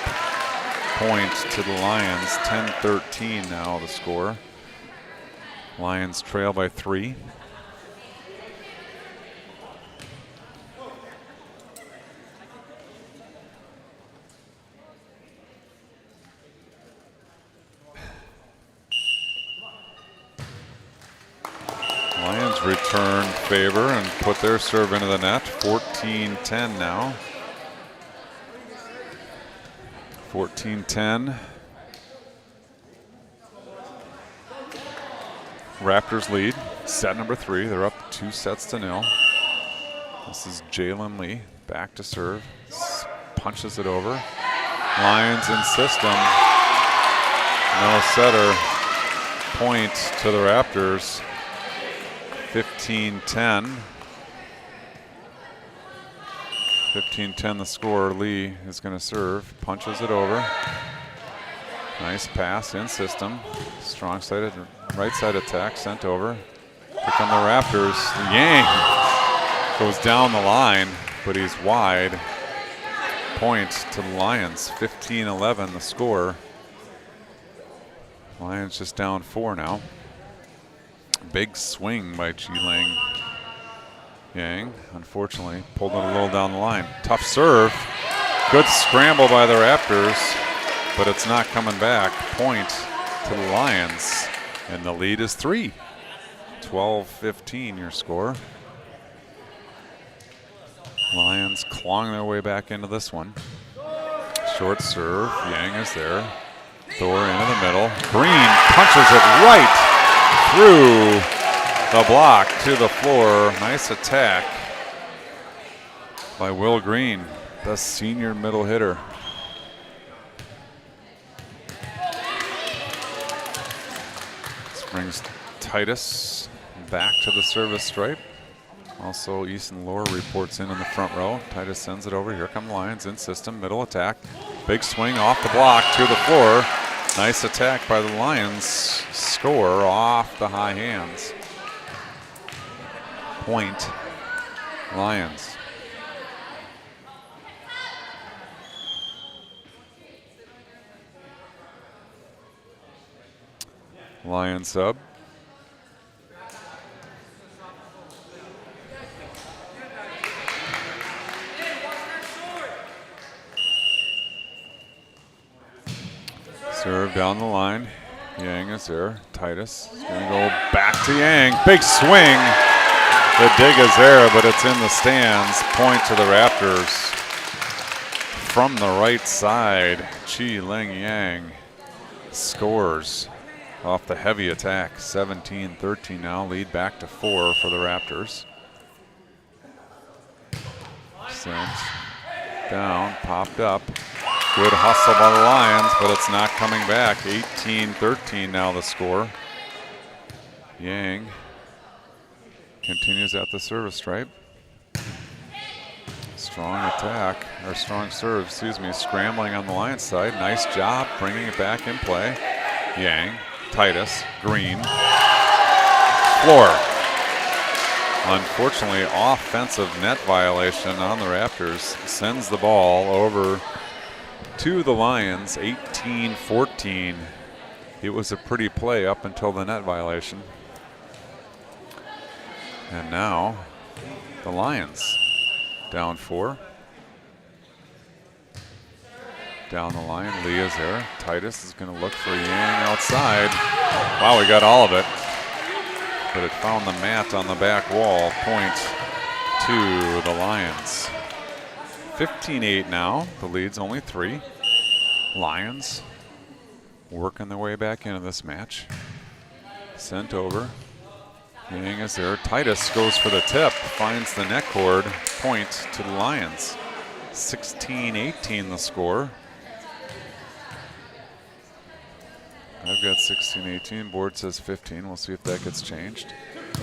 Point to the Lions, 10-13 now the score. Lions trail by 3. Lions return favor and put their serve into the net. 14-10 now. 14-10. Raptors lead. Set number 3. They're up 2-0. This is Jalen Lee. Back to serve. Punches it over. Lions in system. No setter. Point to the Raptors. 15-10. 15-10 the score. Lee is going to serve. Punches it over. Nice pass in system. Strong-sided right side attack sent over. Here come the Raptors. Yang goes down the line, but he's wide. Point to the Lions. 15-11 the score. Lions just down 4 now. Big swing by Chi Leng Yang. Unfortunately, pulled it a little down the line. Tough serve. Good scramble by the Raptors, but it's not coming back. Point to the Lions, and the lead is 3. 12-15 your score. Lions clawing their way back into this one. Short serve. Yang is there. Thor into the middle. Green punches it right through the block to the floor. Nice attack by Will Green, the senior middle hitter. This brings Titus back to the service stripe. Also, Easton Lohr reports in the front row. Titus sends it over. Here come the Lions in system, middle attack. Big swing off the block to the floor. Nice attack by the Lions. Score off the high hands. Point, Lions. Lions sub. Serve down the line. Yang is there. Titus is going to go back to Yang. Big swing. The dig is there, but it's in the stands. Point to the Raptors. From the right side, Chi Leng Yang scores off the heavy attack. 17-13 now. Lead back to 4 for the Raptors. Sent down, popped up. Good hustle by the Lions, but it's not coming back. 18-13 now the score. Yang continues at the service stripe. Strong attack, or strong serve, excuse me, scrambling on the Lions side. Nice job bringing it back in play. Yang, Titus, Green, floor. Unfortunately, offensive net violation on the Raptors sends the ball over to the Lions, 18-14. It was a pretty play up until the net violation. And now the Lions down 4. Down the line, Lee is there. Titus is going to look for Yang outside. Wow, we got all of it. But it found the mat on the back wall. Point to the Lions. 15-8 now. The lead's only 3. Lions working their way back into this match. Sent over. Yang is there. Titus goes for the tip. Finds the net cord. Point to the Lions. 16-18 the score. I've got 16-18. Board says 15. We'll see if that gets changed.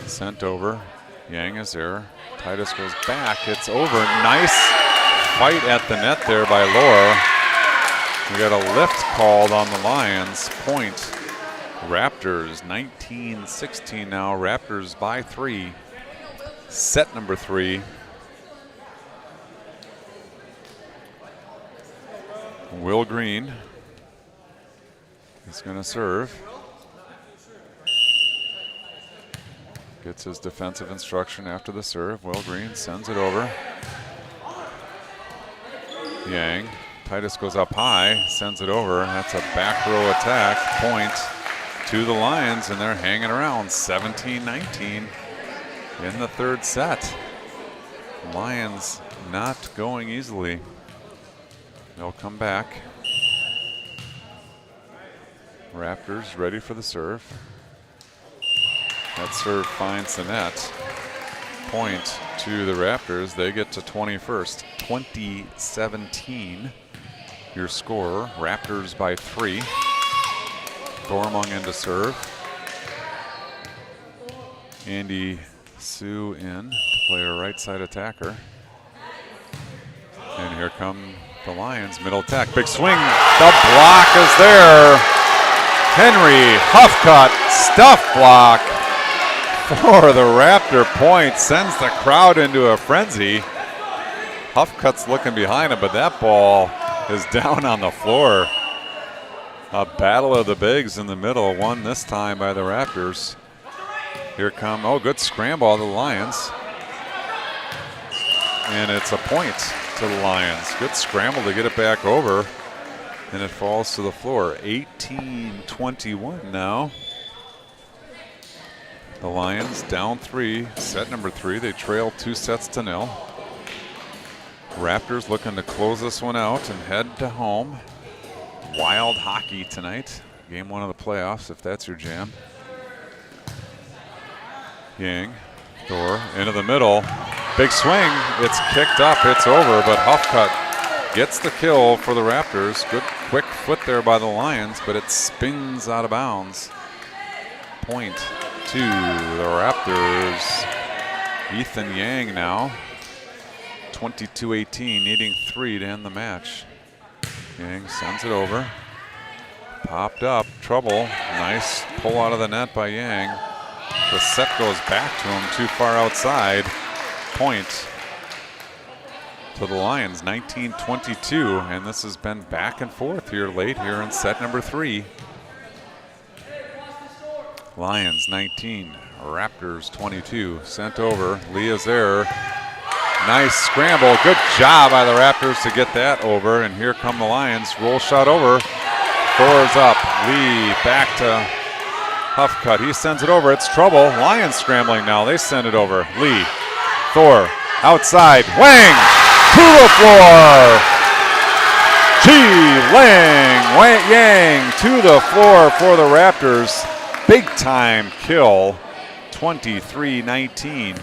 Sent over. Yang is there. Titus goes back. It's over. Nice fight at the net there by Laura. We got a lift called on the Lions. Point. Raptors 19-16 now. Raptors by 3. Set number 3. Will Green is going to serve. Gets his defensive instruction after the serve. Will Green sends it over. Yang. Titus goes up high, sends it over. That's a back row attack. Point to the Lions, and they're hanging around. 17-19 in the third set. Lions not going easily. They'll come back. Raptors ready for the serve. That serve finds the net. Point to the Raptors. They get to 21st. 20-17. Your score. Raptors by 3. Gormung in to serve. Andy Sue in to play a right side attacker. And here come the Lions. Middle attack. Big swing. The block is there. Henry Huffcutt stuff block for the Raptor point. Sends the crowd into a frenzy. Huffcutt's looking behind him, but that ball is down on the floor. A battle of the bigs in the middle, won this time by the Raptors. Here come, oh, good scramble of the Lions. And it's a point to the Lions. Good scramble to get it back over. And it falls to the floor. 18-21 now. The Lions down 3, set number 3. They trail 2-0. Raptors looking to close this one out and head to home. Wild hockey tonight. Game 1 of the playoffs, if that's your jam. Yang, Thor, into the middle. Big swing. It's kicked up. It's over, but Huffcutt gets the kill for the Raptors. Good quick foot there by the Lions, but it spins out of bounds. Point to the Raptors. Ethan Yang now. 22-18, needing 3 to end the match. Yang sends it over. Popped up, trouble. Nice pull out of the net by Yang. The set goes back to him, too far outside. Point to the Lions, 19-22, and this has been back and forth here late here in set number 3. Lions 19, Raptors 22. Sent over, Leah's there. Nice scramble, good job by the Raptors to get that over, and here come the Lions. Roll shot over, Thor's up, Lee back to Huffcutt. He sends it over, it's trouble. Lions scrambling now, they send it over. Lee, Thor, outside, Wang to the floor. Yang to the floor for the Raptors. Big time kill, 23-19.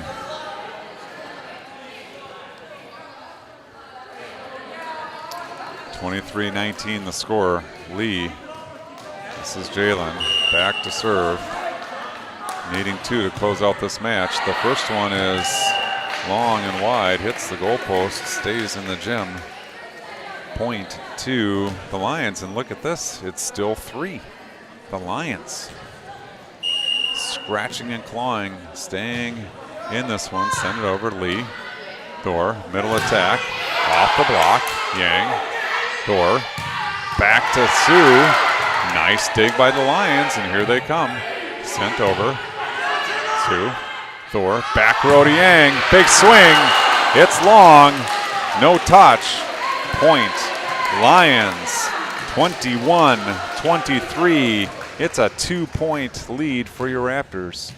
The score. Lee, this is Jalen, back to serve. needing 2 to close out this match. The first one is long and wide, hits the goalpost, stays in the gym. Point to the Lions, and look at this, it's still 3. The Lions scratching and clawing, staying in this one. Send it over to Lee. Thor, middle attack, off the block. Yang, Thor, back to Sue. Nice dig by the Lions, and here they come. Sent over. Sue, Thor, back row to Yang. Big swing. It's long. No touch. Point. Lions 21-23. It's a 2-point lead for your Raptors.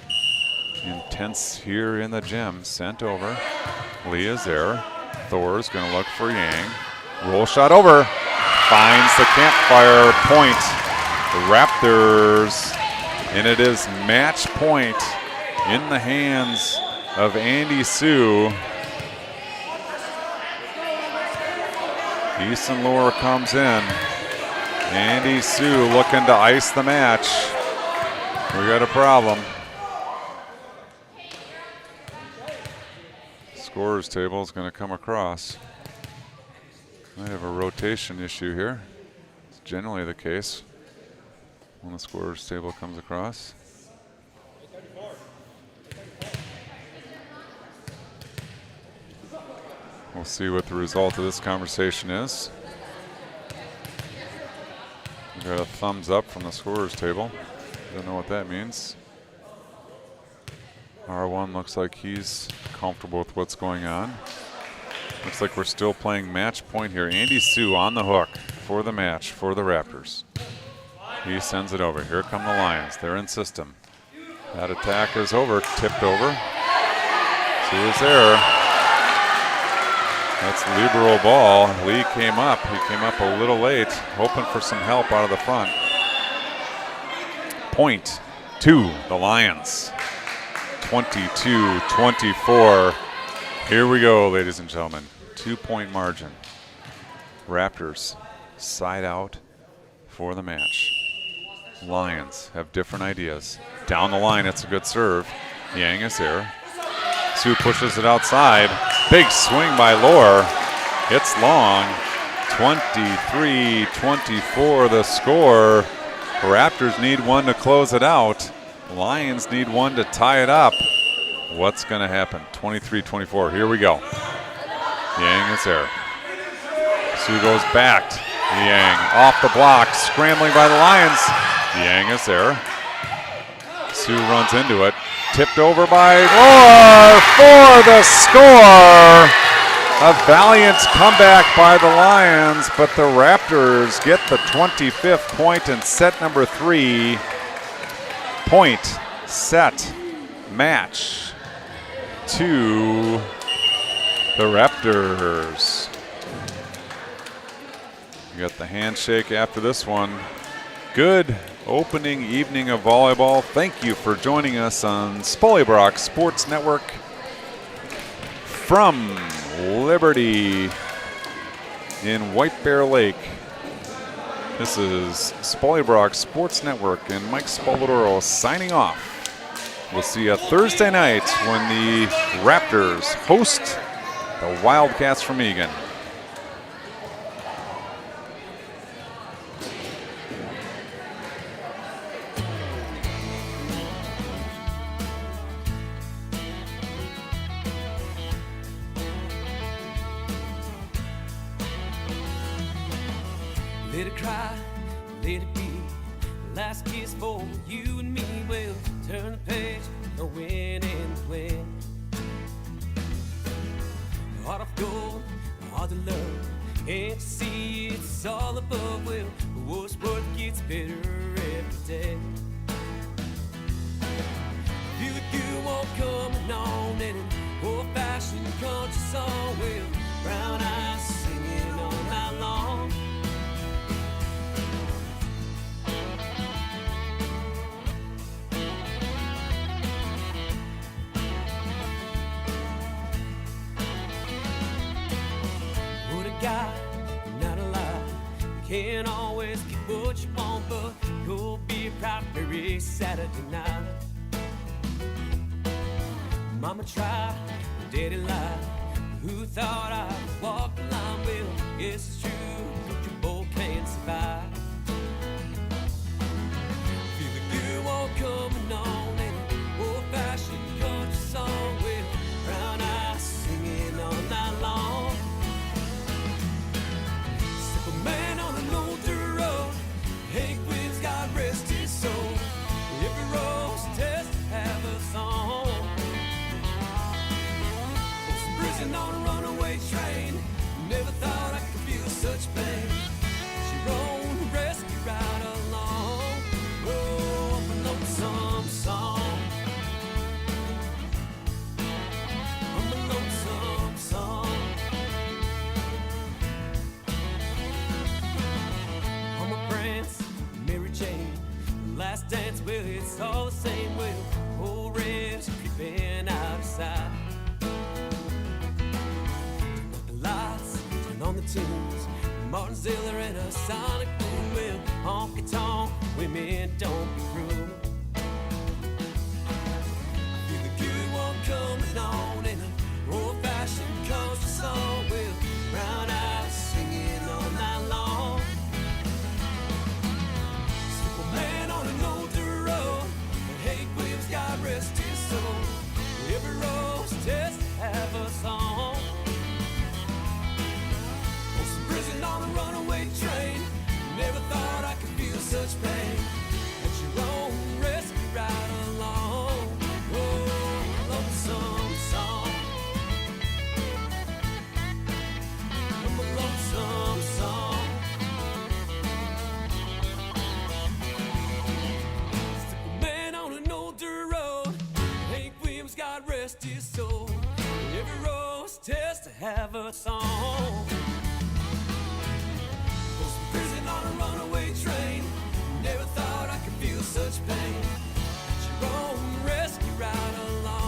Intense here in the gym. Sent over. Lee is there. Thor's going to look for Yang. Roll shot over. Finds the campfire. Point. The Raptors. And it is match point in the hands of Andy Sue. Easton Lohr comes in. Andy Sue looking to ice the match. We got a problem. Scorer's table is going to come across. I have a rotation issue here. It's generally the case when the scorer's table comes across. We'll see what the result of this conversation is. We got a thumbs up from the scorer's table. Don't know what that means. R1 looks like he's comfortable with what's going on. Looks like we're still playing match point here. Andy Sue on the hook for the match for the Raptors. He sends it over. Here come the Lions. They're in system. That attack is over, tipped over. Sue is there. That's libero ball. Lee came up. He came up a little late, hoping for some help out of the front. Point to the Lions. 22-24. Here we go, ladies and gentlemen. 2-point margin. Raptors side out for the match. Lions have different ideas. Down the line, it's a good serve. Yang is there. Sue pushes it outside. Big swing by Lohr. It's long. 23-24 the score. Raptors need one to close it out. Lions need one to tie it up. What's going to happen? 23-24. Here we go. Yang is there. Sue goes back. Yang off the block. Scrambling by the Lions. Yang is there. Sue runs into it. Tipped over by Lohr for the score. A valiant comeback by the Lions, but the Raptors get the 25th point in set number 3. Point, set, match to the Raptors. You got the handshake after this one. Good opening evening of volleyball. Thank you for joining us on Spoilybrock Sports Network from Liberty in White Bear Lake. This is Spoilybrock Sports Network and Mike Spoladoro signing off. We'll see you Thursday night when the Raptors host the Wildcats from Eagan. Let it cry, let it be. Last kiss for you and me. We'll turn the page, the win and the win. Heart of gold, heart of love. Can't see it's all above. Well, what's worth gets better every day. Feel the good won't coming on and an old-fashioned country song. Well, brown eyes singing all night long. Guy, not a lie. You can't always get what you want, but you'll be proud every Saturday night. Mama tried, daddy lied. Who thought I'd walk the line? Well, yes, it's true, you both can't survive. Feel the good walk coming on and an old-fashioned country song with brown eyes singing all night long. Simple man on an old dirt road, Hank Williams, God rest his soul. Every road's a test to have a song. Prison on a runaway train, never thought I could feel such pain. She rode a rescue ride along. Oh, I'm a lonesome song. I'm a lonesome song. I'm a Prince, Mary Jane, Last Dance, well, it's all the same. Well, old revs creeping outside. On the tunes, Martin Ziller and a sonic boom. Well, honky tonk, women don't be rude. Feel the good one coming on in an old-fashioned country song. Well, brown eyes singing all night long. Simple man on an old dirt road, Hank Williams, God rest his soul. Every road's a test to have a song. Prison on a runaway train, never thought I could feel such pain. At your own rescue ride along. Oh, lonesome song. I'm a lonesome song. Simple man on an old dirt road, Hank Williams, God rest his soul. Every road's a test to have a song. On a runaway train, never thought I could feel such pain. At your own rescue ride along.